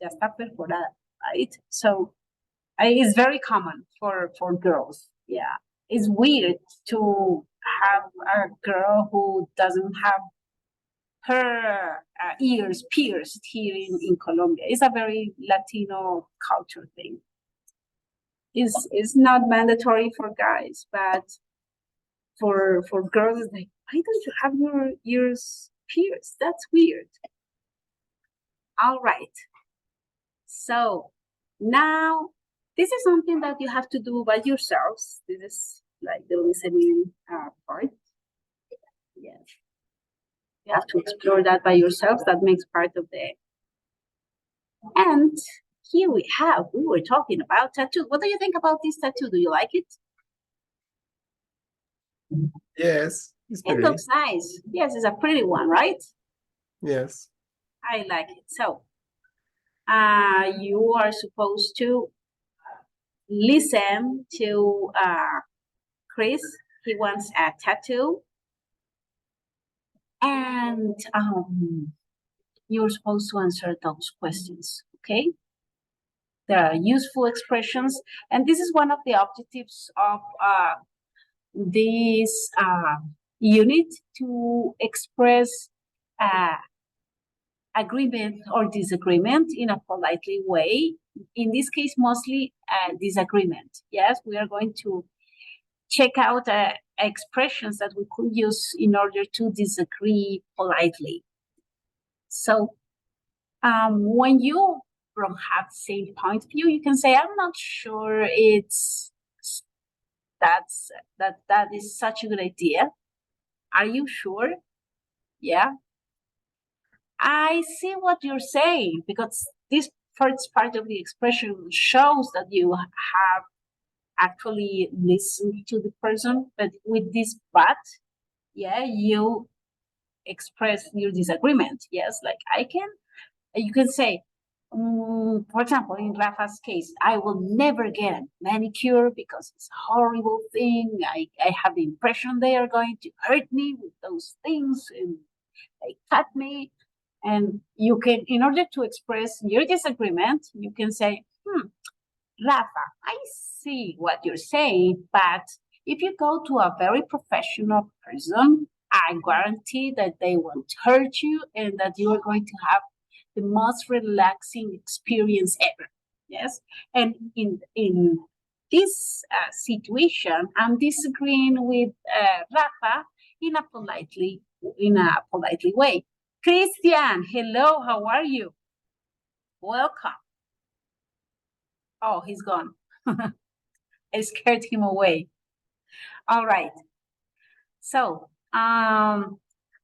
Ya está perforada, right? So it's very common for girls. Yeah, it's weird to have a girl who doesn't have her ears pierced here in Colombia. It's a very Latino culture thing. It's not mandatory for guys, but for girls, it's like, why don't you have your ears pierced? That's weird. All right. So now this is something that you have to do by yourselves. This is like the listening part. Yes. You have to explore that by yourselves. That makes part of the. And here we were talking about tattoo. What do you think about this tattoo? Do you like it? Yes, it's It pretty. looks nice. Yes, it's a pretty one, right? Yes. I like it. So, you are supposed to listen to Chris. He wants a tattoo. And you're supposed to answer those questions, okay? There are useful expressions, and this is one of the objectives of this unit to express agreement or disagreement in a politely way. In this case, mostly disagreement. Yes, we are going to check out expressions that we could use in order to disagree politely. So when you don't have the same point of view, you can say, I'm not sure that is such a good idea. Are you sure? Yeah. I see what you're saying, because this first part of the expression shows that you have actually listened to the person, but with this but, yeah, you express your disagreement. Yes, like you can say, for example, in Rafa's case, I will never get a manicure because it's a horrible thing. I have the impression they are going to hurt me with those things and they cut me. And you can, in order to express your disagreement, you can say, Rafa, I see what you're saying, but if you go to a very professional person, I guarantee that they won't hurt you and that you are going to have the most relaxing experience ever. Yes. And in this situation, I'm disagreeing with Rafa in a politely way. Christian, hello, how are you? Welcome. Oh, he's gone. I scared him away. All right. So, I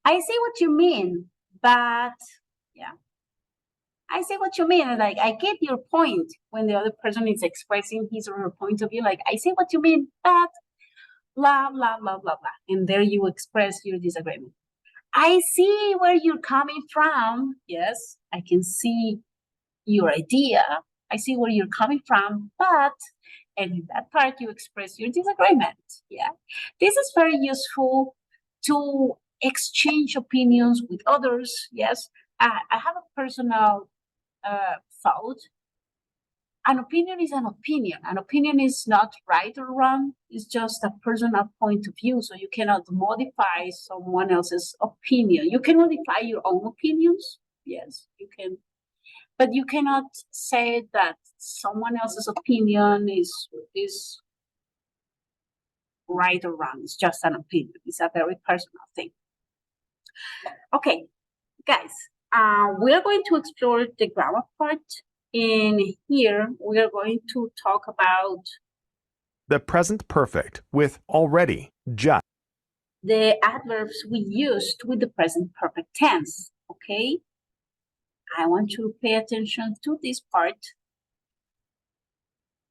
see what you mean, but yeah, I see what you mean. Like, I get your point when the other person is expressing his or her point of view. Like, I see what you mean, but blah, blah, blah, blah, blah. And there you express your disagreement. I see where you're coming from. Yes, I can see your idea. I see where you're coming from, but, and in that part you express your disagreement. Yeah, this is very useful to exchange opinions with others. Yes, I have a personal thought. An opinion is an opinion. An opinion is not right or wrong. It's just a personal point of view. So you cannot modify someone else's opinion. You can modify your own opinions. Yes, you can. But you cannot say that someone else's opinion is right or wrong. It's just an opinion. It's a very personal thing. Okay, guys, we are going to explore the grammar part. In here, we are going to talk about the present perfect with already, just. The adverbs we used with the present perfect tense, okay? I want you to pay attention to this part.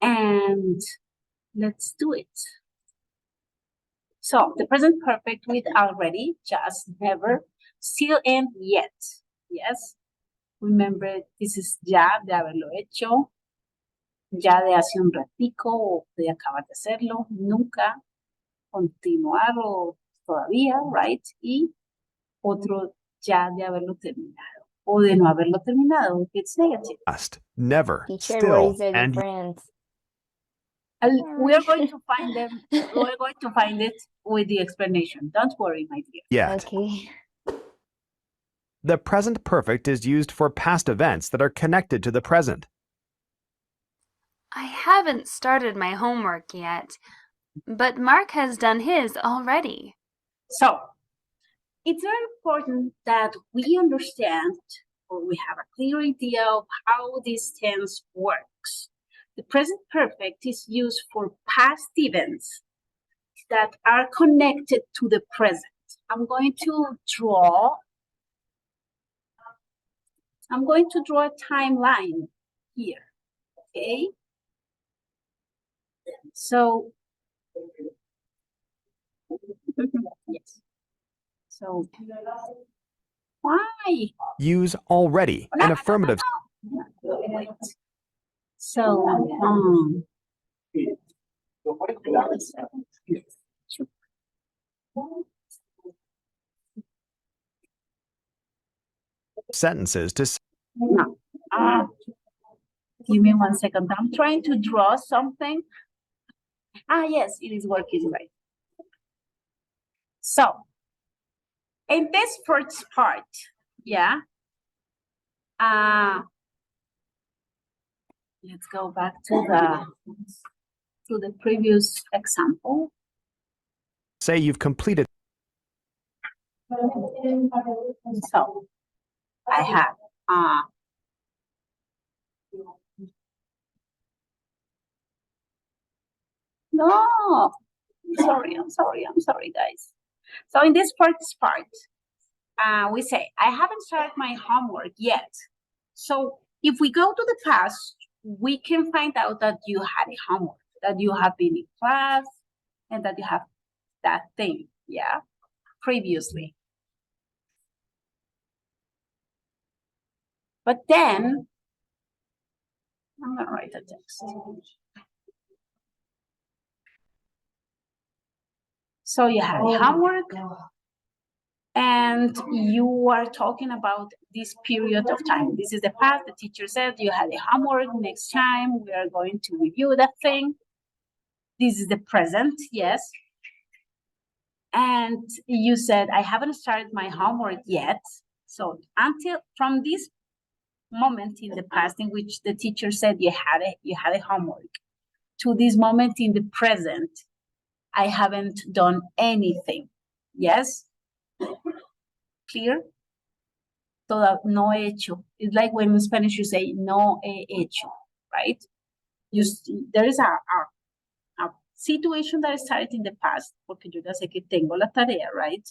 And let's do it. So, the present perfect with already, just, never, still, and yet. Yes? Remember, this is ya de haberlo hecho, ya de hace un ratico o de acabar de hacerlo, nunca, continuar o todavía, right? Y otro ya de haberlo terminado o de no haberlo terminado if it's negative. Past, never, Teacher, still, what is the and difference? We are going to find them. We're going to find it with the explanation. Don't worry, my dear. yet. Okay. The present perfect is used for past events that are connected to the present. I haven't started my homework yet, but Mark has done his already. So, it's very important that we understand or we have a clear idea of how this tense works. The present perfect is used for past events that are connected to the present. I'm going to draw a timeline here, okay? So, yes. So, why? Use already, an affirmative. Wait. So, sentences to no. Give me 1 second. I'm trying to draw something. Yes, it is working right. So, in this first part, yeah, Let's go back to the previous example. Say you've completed. So I have no, I'm sorry, guys. So in this first part, we say, I haven't started my homework yet. So if we go to the past, we can find out that you had a homework, that you have been in class, and that you have that thing, yeah, previously. But then, I'm gonna write a text. So you have homework, and you are talking about this period of time. This is the past. The teacher said you had a homework. Next time we are going to review that thing. This is the present, yes. And you said, I haven't started my homework yet. So until from this moment in the past in which the teacher said you had a homework, to this moment in the present, I haven't done anything. Yes? Clear? No he hecho. It's like when in Spanish you say no he hecho, right? There is a situation that started in the past, porque yo ya sé que tengo la tarea, right?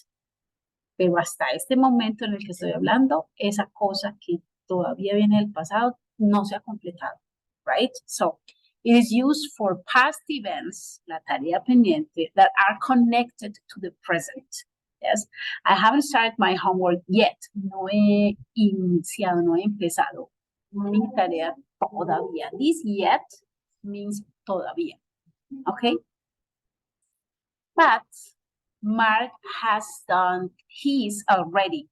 Pero hasta este momento en el que estoy hablando, esa cosa que todavía viene del pasado no se ha completado, right? So it is used for past events, la tarea pendiente, that are connected to the present. Yes, I haven't started my homework yet. No he iniciado, no he empezado mi tarea todavía. This yet means todavía. Okay? But Mark has done his already.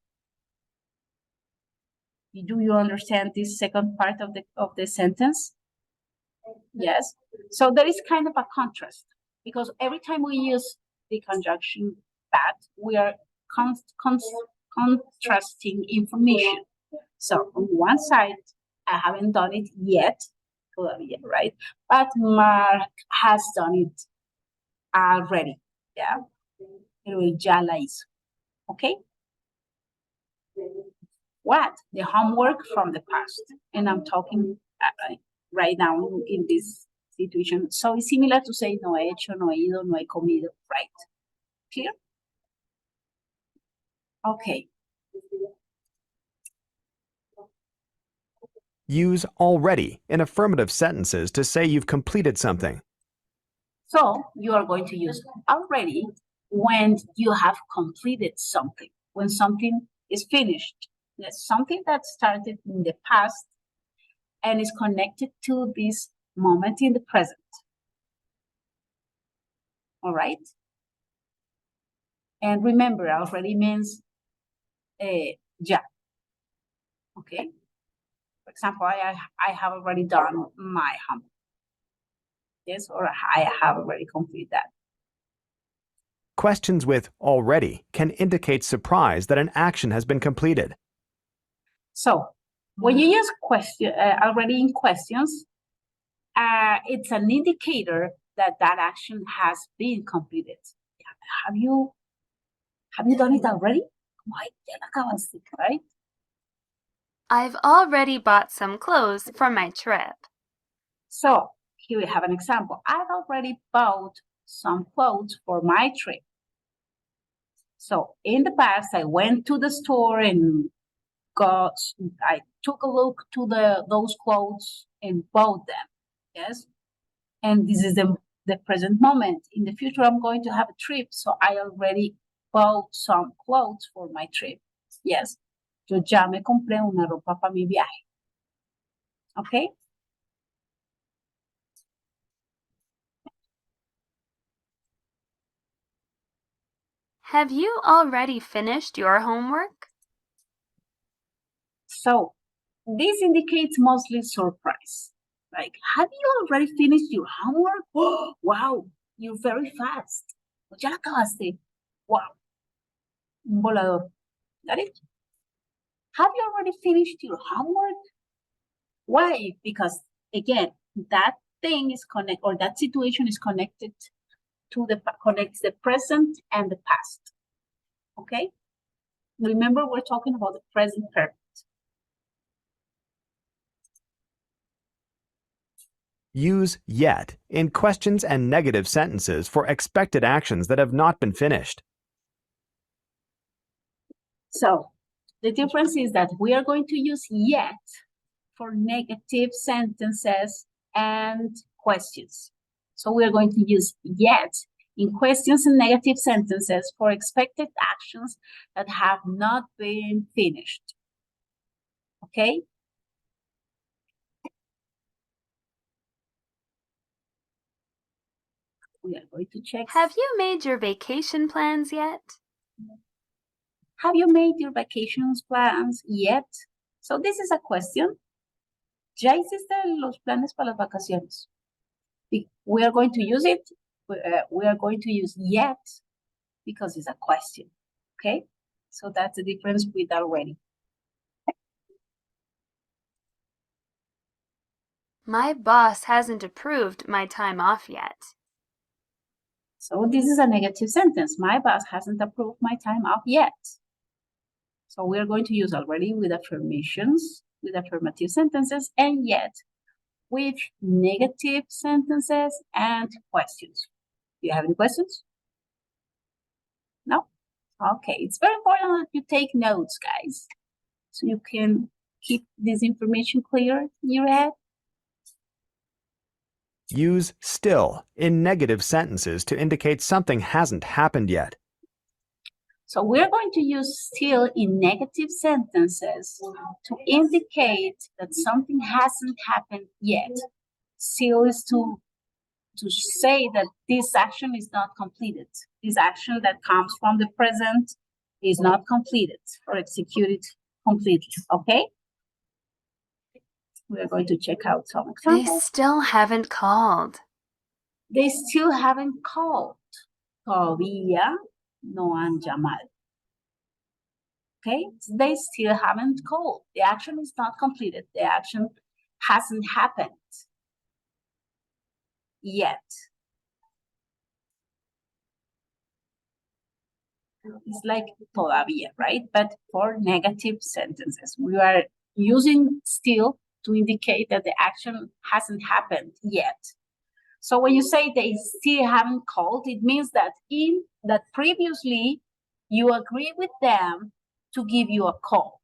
Do you understand this second part of the sentence? Yes. So there is kind of a contrast, because every time we use the conjunction that, we are contrasting information. So on one side, I haven't done it yet, right? But Mark has done it already. Yeah. Pero ya la hizo. Okay? What? The homework from the past. And I'm talking right now in this situation. So it's similar to say no he hecho, no he ido, no he comido, right? Clear? Okay. Use already in affirmative sentences to say you've completed something. So you are going to use already when you have completed something, when something is finished. There's something that started in the past and is connected to this moment in the present. All right? And remember, already means ya. Okay? For example, I have already done my homework. Yes, or I have already completed that. Questions with already can indicate surprise that an action has been completed. So when you use already in questions, it's an indicator that that action has been completed. Have you done it already? Why? Ya lo acabaste, right? I've already bought some clothes for my trip. So here we have an example. I've already bought some clothes for my trip. So in the past, I went to the store and I took a look to those clothes and bought them. Yes. And this is the present moment. In the future, I'm going to have a trip. So I already bought some clothes for my trip. Yes. Yo ya me compré una ropa para mi viaje. Okay. Have you already finished your homework? So this indicates mostly surprise. Like, have you already finished your homework? Oh, wow, you're very fast. Ya la acabaste. Wow. Un volador. Got it? Have you already finished your homework? Why? Because again, that thing is or that situation is connected to connects the present and the past. Okay? Remember, we're talking about the present perfect. Use yet in questions and negative sentences for expected actions that have not been finished. So the difference is that we are going to use yet for negative sentences and questions. So we are going to use yet in questions and negative sentences for expected actions that have not been finished. Okay? We are going to check. Have you made your vacation plans yet? Have you made your vacations plans yet? So this is a question. ¿Ya hiciste los planes para las vacaciones? We are going to use it. We are going to use yet because it's a question. Okay? So that's the difference with already. My boss hasn't approved my time off yet. So this is a negative sentence. My boss hasn't approved my time off yet. So we're going to use already with affirmations, with affirmative sentences, and yet with negative sentences and questions. Do you have any questions? No? Okay, it's very important that you take notes, guys, so you can keep this information clear in your head. Use still in negative sentences to indicate something hasn't happened yet. So we're going to use still in negative sentences to indicate that something hasn't happened yet. Still is to say that this action is not completed. This action that comes from the present is not completed or executed completely, okay? We're going to check out some They examples. still haven't called. They still haven't called. Todavía no han llamado. Okay, they still haven't called. The action is not completed. The action hasn't happened yet. It's like todavía, right? But for negative sentences, we are using still to indicate that the action hasn't happened yet. So when you say they still haven't called, it means that previously you agree with them to give you a call.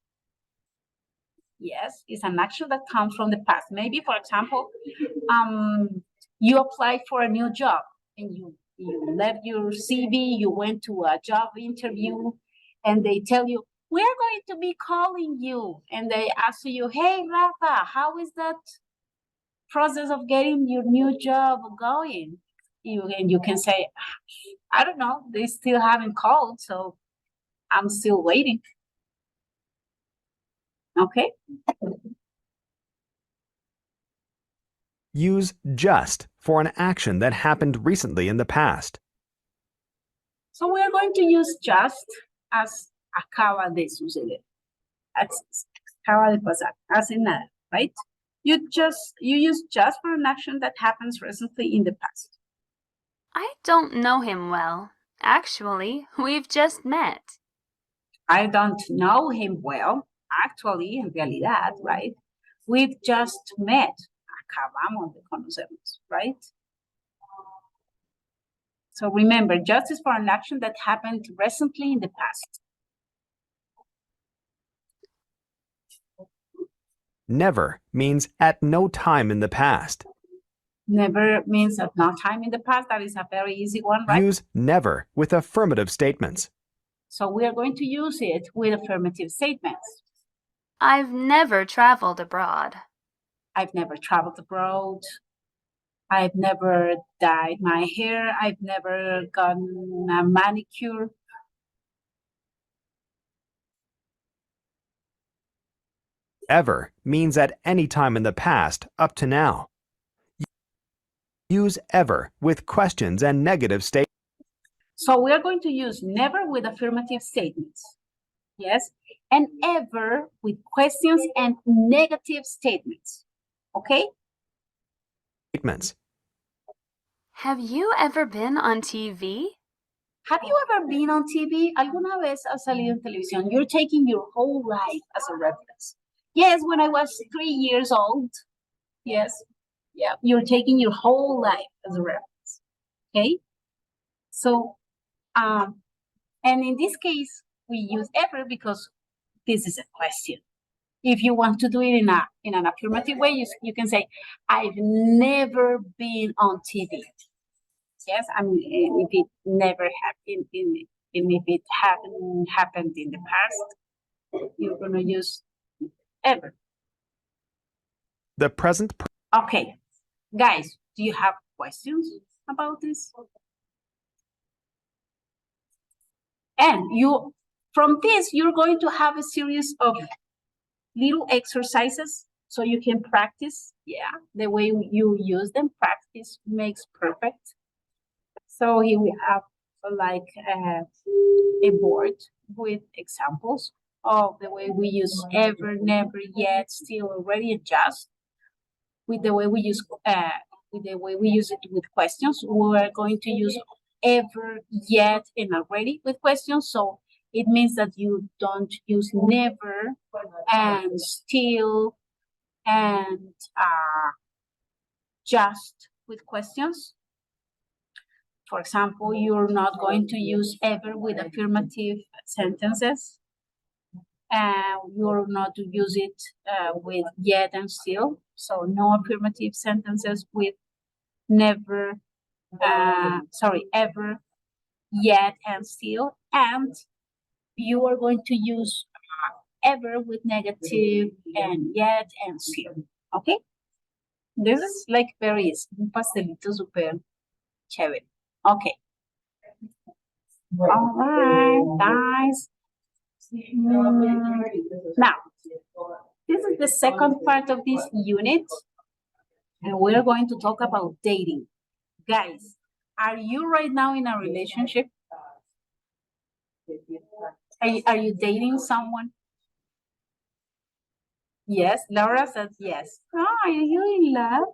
Yes, it's an action that comes from the past. Maybe, for example, you applied for a new job and you left your CV, you went to a job interview, and they tell you, we're going to be calling you. And they ask you, hey, Rafa, how is that process of getting your new job going? And you can say, I don't know, they still haven't called, so I'm still waiting. Okay? Use just for an action that happened recently in the past. So we are going to use just as acaba de suceder. Acaba de pasar, as in nada, right? You use just for an action that happens recently in the past. I don't know him well. Actually, we've just met. I don't know him well. Actually, en realidad, right? We've just met. Acabamos de conocernos, right? So remember, just is for an action that happened recently in the past. Never means at no time in the past. Never means at no time in the past. That is a very easy one, right? Use never with affirmative statements. So we are going to use it with affirmative statements. I've never traveled abroad. I've never traveled abroad. I've never dyed my hair. I've never gotten a manicure. Ever means at any time in the past up to now. Use ever with questions and negative statements. So we are going to use never with affirmative statements. Yes, and ever with questions and negative statements. Okay? Statements. Have you ever been on TV? Have you ever been on TV? ¿Alguna vez has salido en televisión? You're taking your whole life as a reference. Yes, when I was 3 years old. Yes. Yeah, you're taking your whole life as a reference. Okay? So, and in this case, we use ever because this is a question. If you want to do it in an affirmative way, you can say, I've never been on TV. Yes, I mean, if it never happened, if it hadn't happened in the past, you're going to use ever. The present. Okay, guys, do you have questions about this? And from this, you're going to have a series of little exercises so you can practice. Yeah, the way you use them, practice makes perfect. So here we have like a board with examples of the way we use ever, never, yet, still, already, and just. With the way we use it with questions, we're going to use ever, yet, and already with questions. So it means that you don't use never and still and just with questions. For example, you're not going to use ever with affirmative sentences. You're not to use it with yet and still. So no affirmative sentences with never, ever, yet, and still. And you are going to use ever with negative and yet and still. Okay? This is like very easy. Un pastelito super chévere. Okay. All right, guys. Now, this is the second part of this unit, and we're going to talk about dating. Guys, are you right now in a relationship? Are you dating someone? Yes, Laura says yes. Oh, are you in love?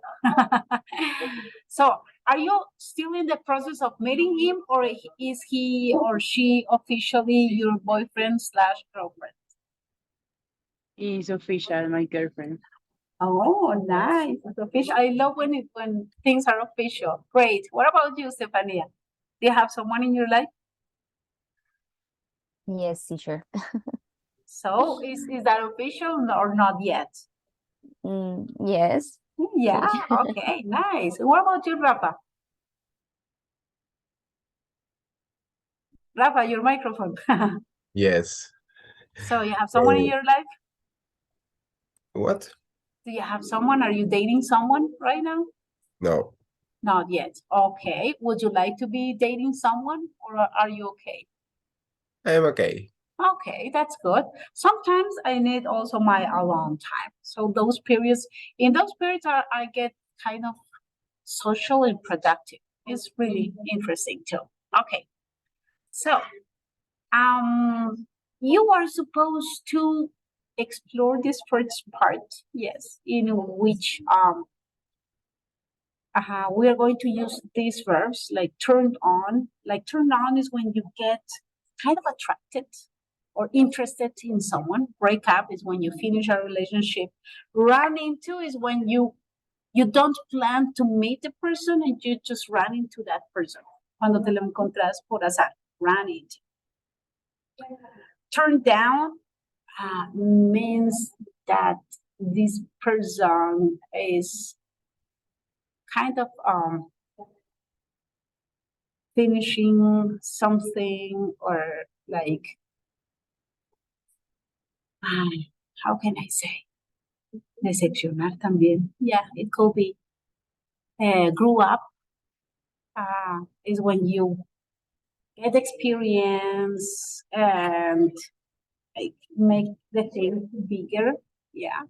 So, are you still in the process of meeting him, or is he or she officially your boyfriend / girlfriend? Is official, my girlfriend. Oh, nice. It's official. I love when things are official. Great. What about you, Stefania? Do you have someone in your life? Yes, teacher. So is that official or not yet? Yes. Yeah, okay, nice. What about you, Rafa? Rafa, your microphone. Yes. So you have someone in your life? What? Do you have someone? Are you dating someone right now? No. Not yet. Okay. Would you like to be dating someone, or are you okay? I'm okay. Okay, that's good. Sometimes I need also my alone time. So in those periods, I get kind of social and productive. It's really interesting too. Okay. So, you are supposed to explore this first part, yes, in which we are going to use these verbs like turned on. Like turned on is when you get kind of attracted or interested in someone. Break up is when you finish a relationship. Run into is when you don't plan to meet the person and you just run into that person. Cuando te lo encontrás por azar, run into. Turn down means that this person is kind of finishing something, or like, how can I say? Decepcionar también. Yeah, it could be. Grew up is when you get experience and like make the thing bigger. Yeah.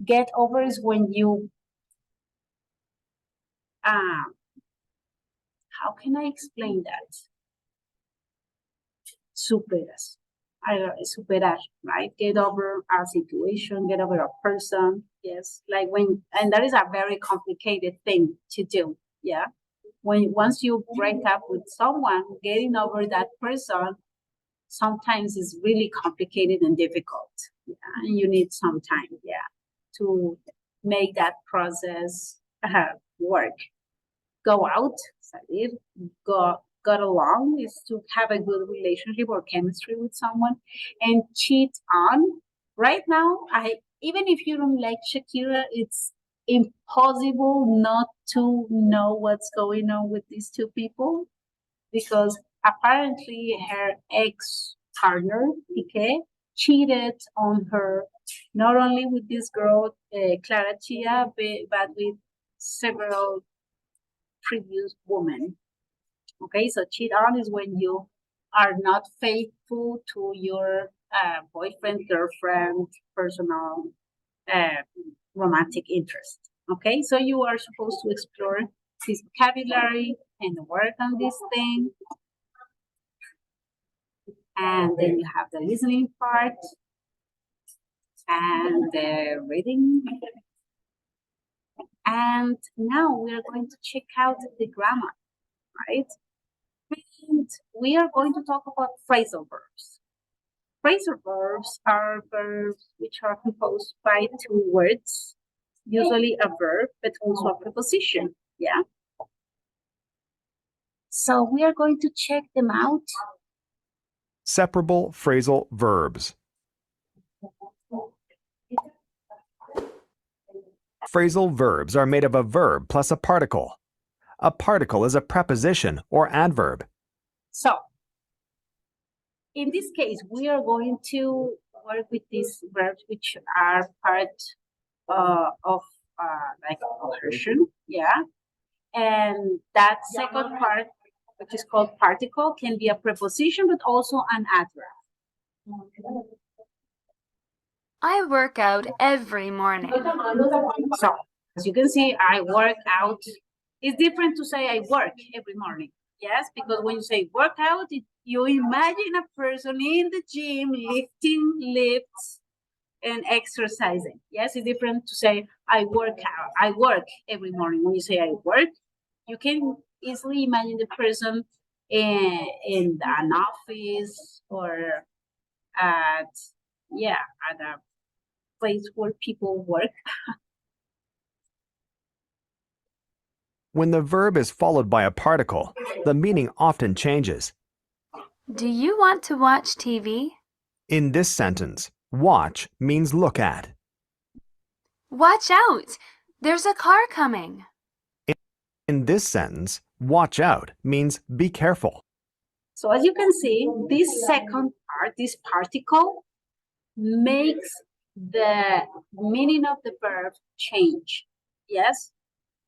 Get over is when you how can I explain that? Superas. superar, right? Get over a situation, get over a person. Yes, like and that is a very complicated thing to do. Yeah, once you break up with someone, getting over that person sometimes is really complicated and difficult. Yeah, and you need some time. Yeah, to make that process work. Go out, salir, got along is to have a good relationship or chemistry with someone, and cheat on. Right now, even if you don't like Shakira, it's impossible not to know what's going on with these two people, because apparently her ex partner, Piqué, cheated on her, not only with this girl, Clara Chia, but with several previous women. Okay, so cheat on is when you are not faithful to your boyfriend, girlfriend, personal romantic interest. Okay, so you are supposed to explore this vocabulary and work on this thing. And then you have the listening part and the reading. And now we are going to check out the grammar, right? And we are going to talk about phrasal verbs. Phrasal verbs are verbs which are composed by two words, usually a verb, but also a preposition, yeah? So we are going to check them out. Separable phrasal verbs. Phrasal verbs are made of a verb plus a particle. A particle is a preposition or adverb. So, in this case, we are going to work with these verbs which are part of like coercion, yeah? And that second part, which is called particle, can be a preposition, but also an adverb. I work out every morning. So, as you can see, I work out. It's different to say I work every morning. Yes, because when you say workout, you imagine a person in the gym lifting lifts and exercising. Yes, it's different to say I work out. I work every morning. When you say I work, you can easily imagine the person in an office or at a place where people work. When the verb is followed by a particle, the meaning often changes. Do you want to watch TV? In this sentence, watch means look at. Watch out! There's a car coming. In this sentence, watch out means be careful. So as you can see, this second part, this particle, makes the meaning of the verb change. Yes,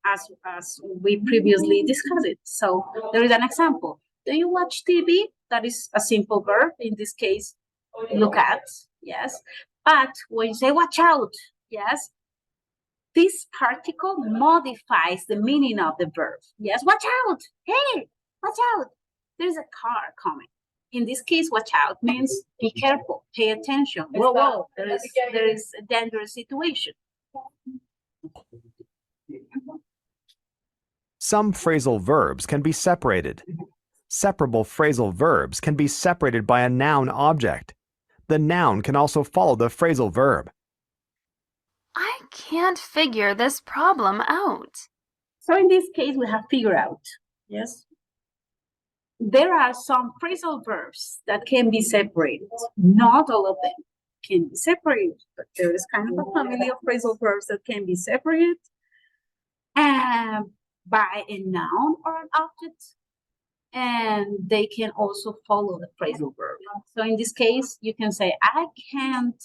as we previously discussed it. So there is an example. Do you watch TV? That is a simple verb. In this case, look at. Yes. But when you say watch out, yes, this particle modifies the meaning of the verb. Yes, watch out. Hey, watch out. There's a car coming. In this case, watch out means be careful, pay attention. Whoa, whoa, there is a dangerous situation. Some phrasal verbs can be separated. Separable phrasal verbs can be separated by a noun object. The noun can also follow the phrasal verb. I can't figure this problem out. So in this case, we have figure out. Yes. There are some phrasal verbs that can be separated. Not all of them can be separated, but there is kind of a family of phrasal verbs that can be separated by a noun or an object, and they can also follow the phrasal verb. So in this case, you can say, I can't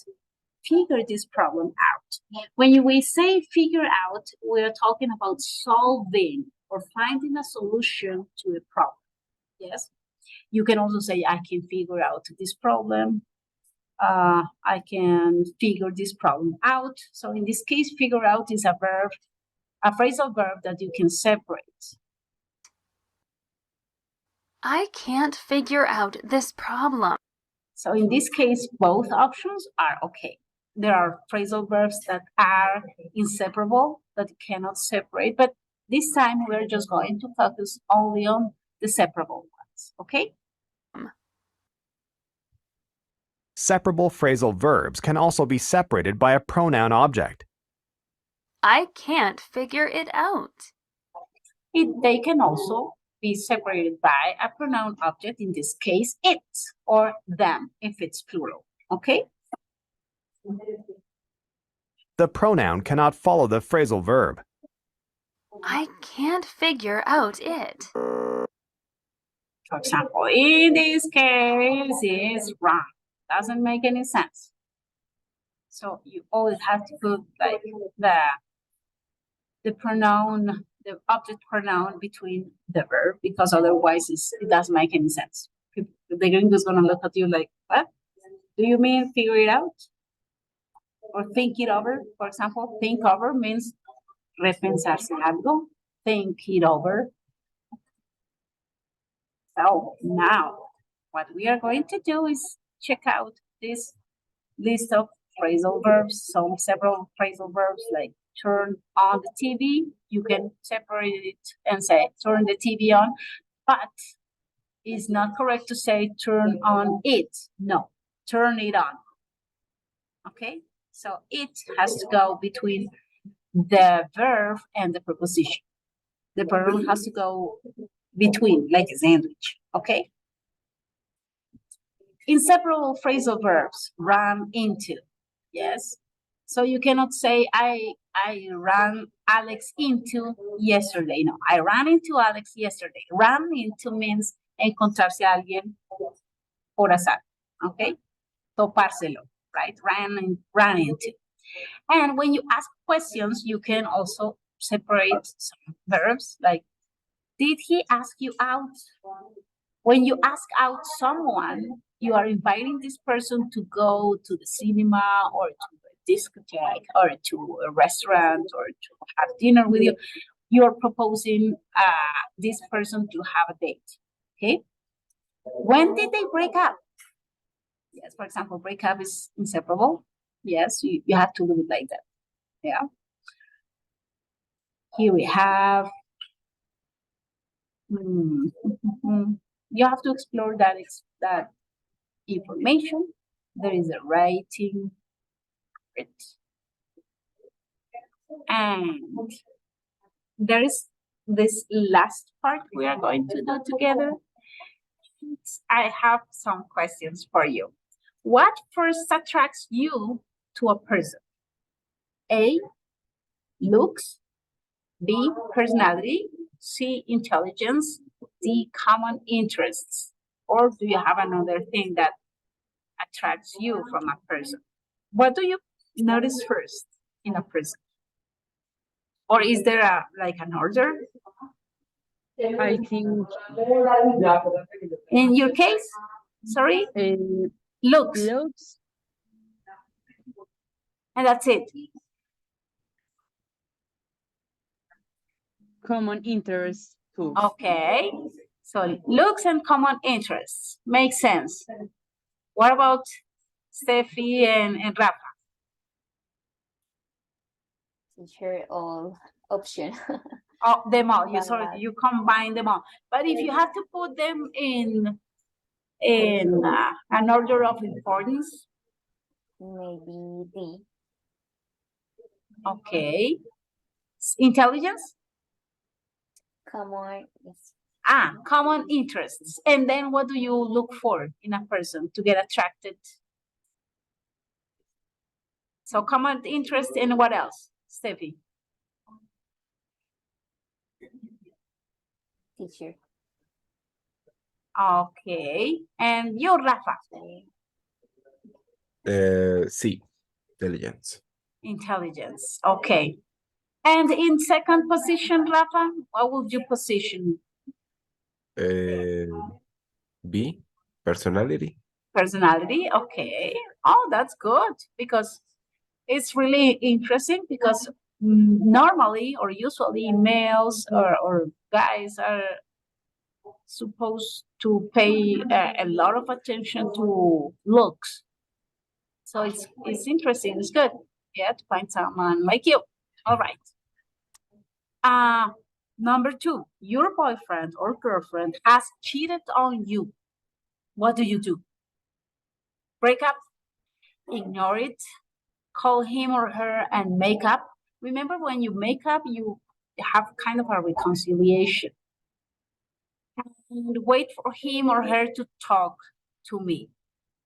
figure this problem out. When we say figure out, we're talking about solving or finding a solution to a problem. Yes, you can also say, I can figure out this problem. I can figure this problem out. So in this case, figure out is a verb, a phrasal verb that you can separate. I can't figure out this problem. So in this case, both options are okay. There are phrasal verbs that are inseparable, that you cannot separate, but this time we're just going to focus only on the separable ones, okay? Separable phrasal verbs can also be separated by a pronoun object. I can't figure it out. They can also be separated by a pronoun object, in this case, it or them, if it's plural, okay? The pronoun cannot follow the phrasal verb. I can't figure out it. For example, in this case, is wrong. Doesn't make any sense. So you always have to put like the pronoun, the object pronoun between the verb, because otherwise it doesn't make any sense. The gringo is gonna look at you like, what? Do you mean figure it out? Or think it over, for example. Think over means repensarse algo. Think it over. So now, what we are going to do is check out this list of phrasal verbs, several phrasal verbs like turn on the TV. You can separate it and say turn the TV on, but it's not correct to say turn on it. No, turn it on. Okay, so it has to go between the verb and the preposition. The verb has to go between, like a sandwich, okay? Inseparable phrasal verbs, run into, yes? So you cannot say, I ran Alex into yesterday. No, I ran into Alex yesterday. Run into means encontrarse a alguien por azar, okay? Topárselo, right? Ran into. And when you ask questions, you can also separate some verbs like, did he ask you out? When you ask out someone, you are inviting this person to go to the cinema or to a discotheque or to a restaurant or to have dinner with you. You're proposing this person to have a date, okay? When did they break up? Yes, for example, break up is inseparable. Yes, you have to do it like that, yeah. Here we have, you have to explore that information. There is a writing, and there is this last part we are going to do together. I have some questions for you. What first attracts you to a person? A, looks, B, personality, C, intelligence, D, common interests. Or do you have another thing that attracts you from a person? What do you notice first in a person? Or is there like an order? I think in your case, sorry, looks. And that's it. Common interests too. Okay, so looks and common interests makes sense. What about Steffi and Rafa? Teacher, all option. Oh, them all. You combine them all. But if you have to put them in an order of importance, maybe D. Okay. Intelligence? Common. Yes. Common interests. And then what do you look for in a person to get attracted? So common interest and what else, Steffi? Teacher. Okay. And you, Rafa? C, intelligence. Intelligence. Okay. And in second position, Rafa, what would you position? B, personality. Personality. Okay. Oh, that's good, because it's really interesting, because normally or usually males or guys are supposed to pay a lot of attention to looks. So it's interesting. It's good. Yeah, to find someone like you. All right. Number 2, your boyfriend or girlfriend has cheated on you. What do? Break up, ignore it, call him or her and make up. Remember, when you make up, you have kind of a reconciliation. And wait for him or her to talk to me.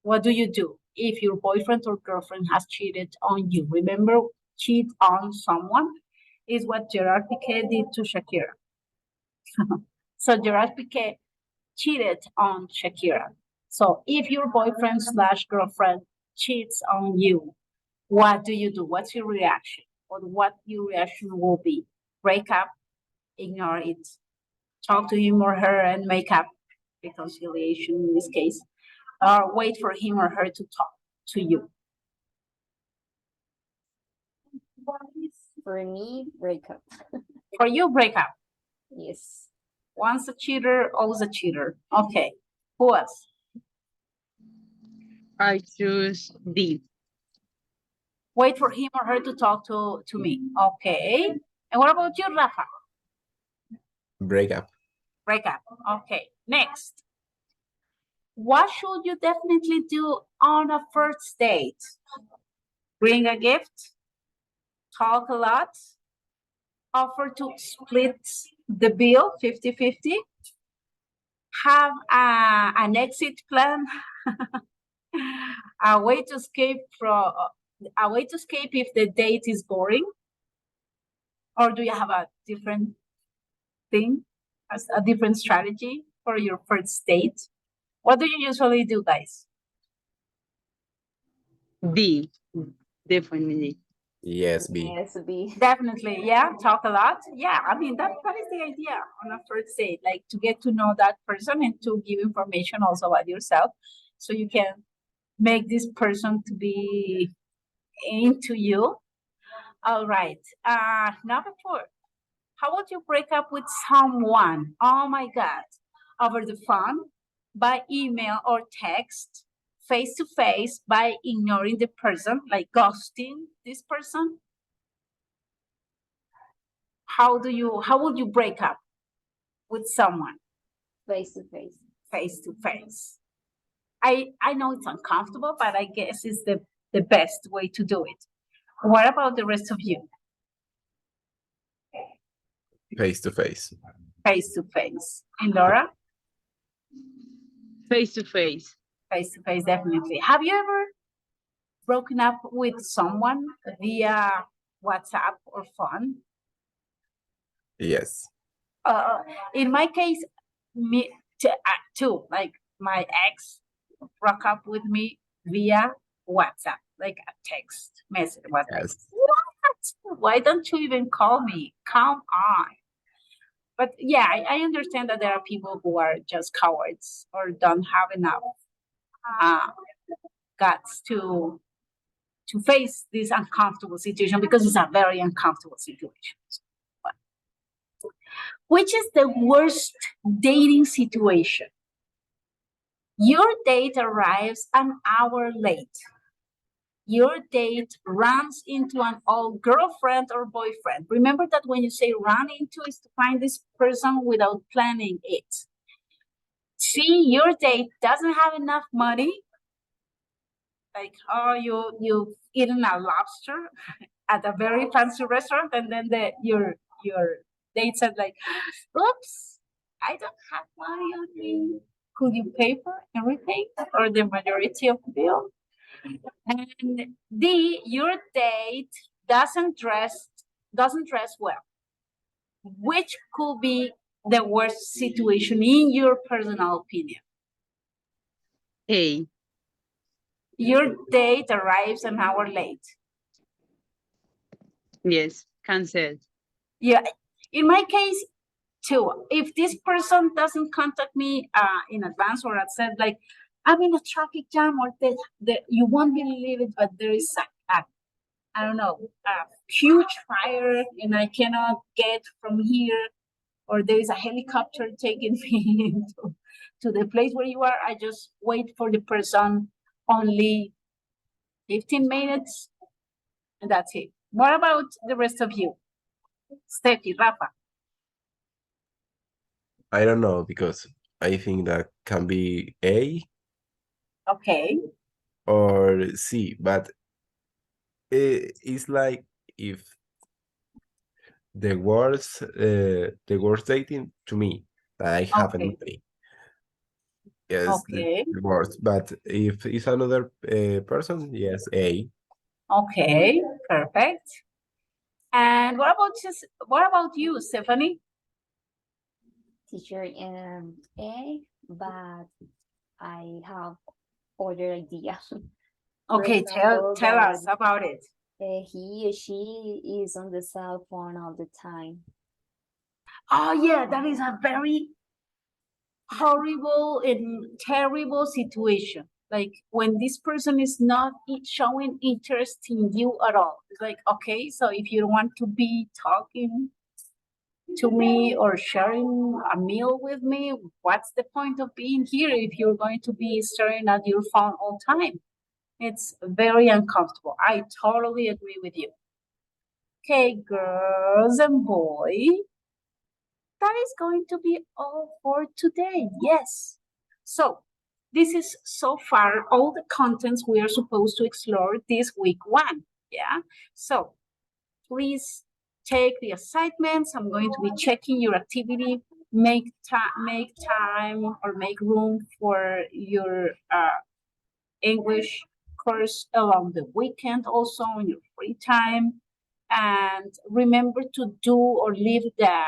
What do you do if your boyfriend or girlfriend has cheated on you? Remember, cheat on someone is what Gerard Piqué did to Shakira. So Gerard Piqué cheated on Shakira. So if your boyfriend / girlfriend cheats on you, what do you do? What's your reaction? Or what your reaction will be? Break up, ignore it, talk to him or her and make up, reconciliation in this case, or wait for him or her to talk to you. For me, break up. For you, break up. Yes. Once a cheater, always a cheater. Okay. Who else? I choose D. Wait for him or her to talk to me. Okay. And what about you, Rafa? Break up. Break up. Okay. Next. What should you definitely do on a first date? Bring a gift, talk a lot, offer to split the bill 50-50, have an exit plan, a way to escape if the date is boring, or do you have a different thing, a different strategy for your first date? What do you usually do, guys? D. Definitely. Yes, B. Yes, B. Definitely, yeah. Talk a lot. Yeah, I mean that is the idea on a first date, like to get to know that person and to give information also about yourself, so you can make this person to be into you. All right. Number 4. How would you break up with someone? Oh my God. Over the phone, by email or text, face to face, by ignoring the person, like ghosting this person? How would you break up with someone? Face to face. Face to face. I know it's uncomfortable, but I guess it's the best way to do it. What about the rest of you? Face to face. Face to face. And Laura? Face to face. Face to face, definitely. Have you ever broken up with someone via WhatsApp or phone? Yes. In my case, me too. Like my ex broke up with me via WhatsApp, like a text message. Was like, Yes. what? Why don't you even call me? Come on. But yeah, I understand that there are people who are just cowards or don't have enough guts to face this uncomfortable situation, because it's a very uncomfortable situation. Which is the worst dating situation? Your date arrives an hour late. Your date runs into an old girlfriend or boyfriend. Remember that when you say run into, is to find this person without planning it. See, your date doesn't have enough money. Like, oh, you've eaten a lobster at a very fancy restaurant, and then your date said like, oops, I don't have money on me. Could you pay for everything or the majority of the bill? And D, your date doesn't dress well. Which could be the worst situation in your personal opinion? A. Your date arrives an hour late. Yes, cancel. Yeah, in my case too. If this person doesn't contact me in advance, or said like, I'm in a traffic jam, or you won't believe it, but there is I don't know, a huge fire and I cannot get from here or there is a helicopter taking me to the place where you are, I just wait for the person only 15 minutes, and that's it. What about the rest of you? Steffi, Rafa. I don't know because I think that can be A Okay. or C, but it's like if the worst dating to me that I haven't Okay. many. Yes, Okay. the worst. But if it's another person, yes, A. Okay, perfect. And what about you, Stephanie? Teacher, A, but I have other idea. For Okay, example, tell that us about it. he or she is on the cell phone all the time. Oh yeah, that is a very horrible and terrible situation. Like when this person is not showing interest in you at all. It's like, okay, so if you don't want to be talking to me or sharing a meal with me, what's the point of being here if you're going to be staring at your phone all the time? It's very uncomfortable. I totally agree with you. Okay, girls and boys, that is going to be all for today. Yes. So this is so far all the contents we are supposed to explore this week one. Yeah. So please take the assignments. I'm going to be checking your activity. Make time or make room for your English course along the weekend, also in your free time. And remember to do or leave the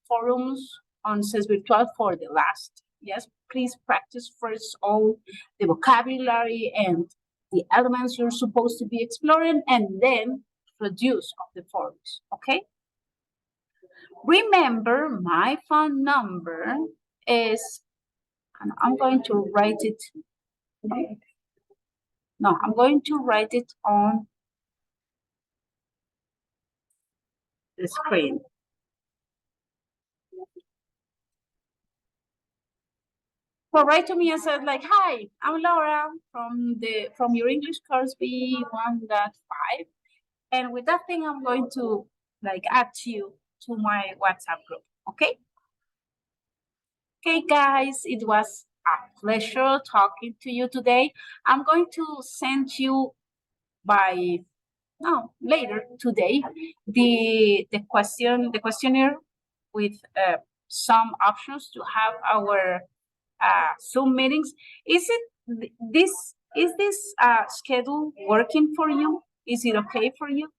forums on CES Virtual for the last. Yes, please practice first all the vocabulary and the elements you're supposed to be exploring, and then produce of the forums, okay? Remember, my phone number is, and I'm going to write it. No, I'm going to write it on the screen. So write to me and said like, hi, I'm Laura from your English course B1.5. And with that thing, I'm going to like add you to my WhatsApp group, okay? Okay, guys, it was a pleasure talking to you today. I'm going to send you later today the questionnaire with some options to have our Zoom meetings. Is this schedule working for you? Is it okay for you?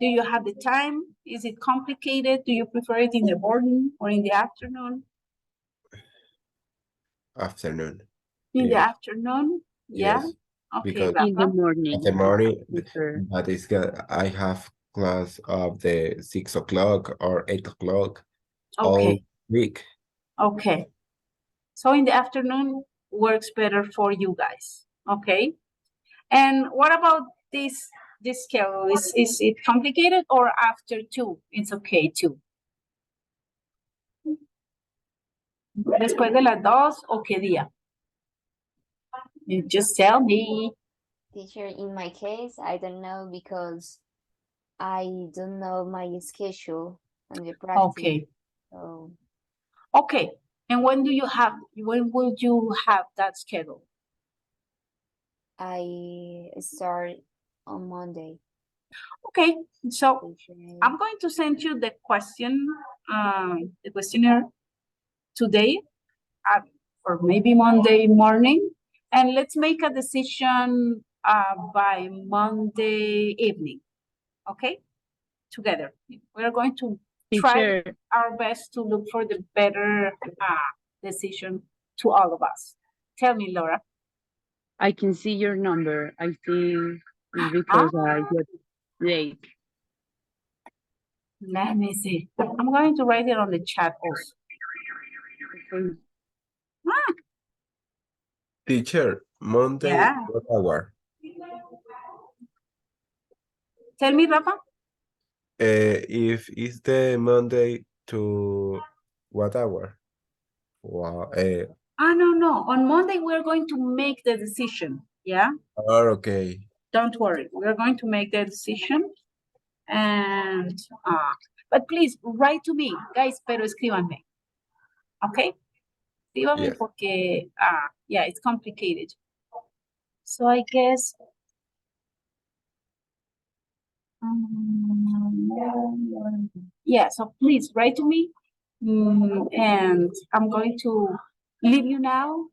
Do you have the time? Is it complicated? Do you prefer it in the morning or in the afternoon? Afternoon. In the Yes. afternoon? Yeah. Yes. Okay, Because In the Rafa. morning. at the morning, Prefer. but I have class of the 6 o'clock or 8 o'clock all Okay. week. Okay. So in the afternoon works better for you guys. Okay. And what about this schedule? Is it complicated, or after 2? It's okay too. Después de las 2 o qué día? You just tell me. Teacher, in my case, I don't know because I don't know my schedule on the practice. Okay. So Okay. And when will you have that schedule? I start on Monday. Okay. So Teacher. I'm going to send you the questionnaire today or maybe Monday morning, and let's make a decision by Monday evening. Okay, together we're going to try Teacher, our best to look for the better decision to all of us. Tell me, Laura. I can see your number. I think it's because I get late. Let me see. I'm going to write it on the chat also. Okay. Teacher, Monday, Yeah. what hour? Tell me, Rafa. If it's the Monday To what hour? Wow. No. On Monday, we're going to make the decision. Yeah. Okay. Don't worry. We're going to make the decision. And, but please write to me, guys, pero escríbanme. Okay? Escríbanme Yes. porque, yeah, it's complicated. So I guess, yeah, so please write to me. And I'm going to leave you now.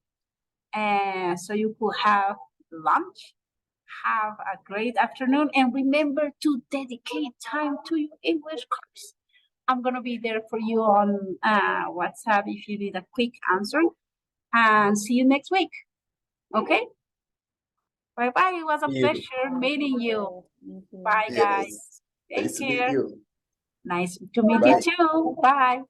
And so you could have lunch. Have a great afternoon. And remember to dedicate time to your English course. I'm going to be there for you on WhatsApp if you need a quick answer. And see you next week. Okay? Bye-bye. It was a See you. pleasure meeting you. Bye, Yes. guys. Take Nice to meet care. you. Nice to meet Bye. you too. Bye.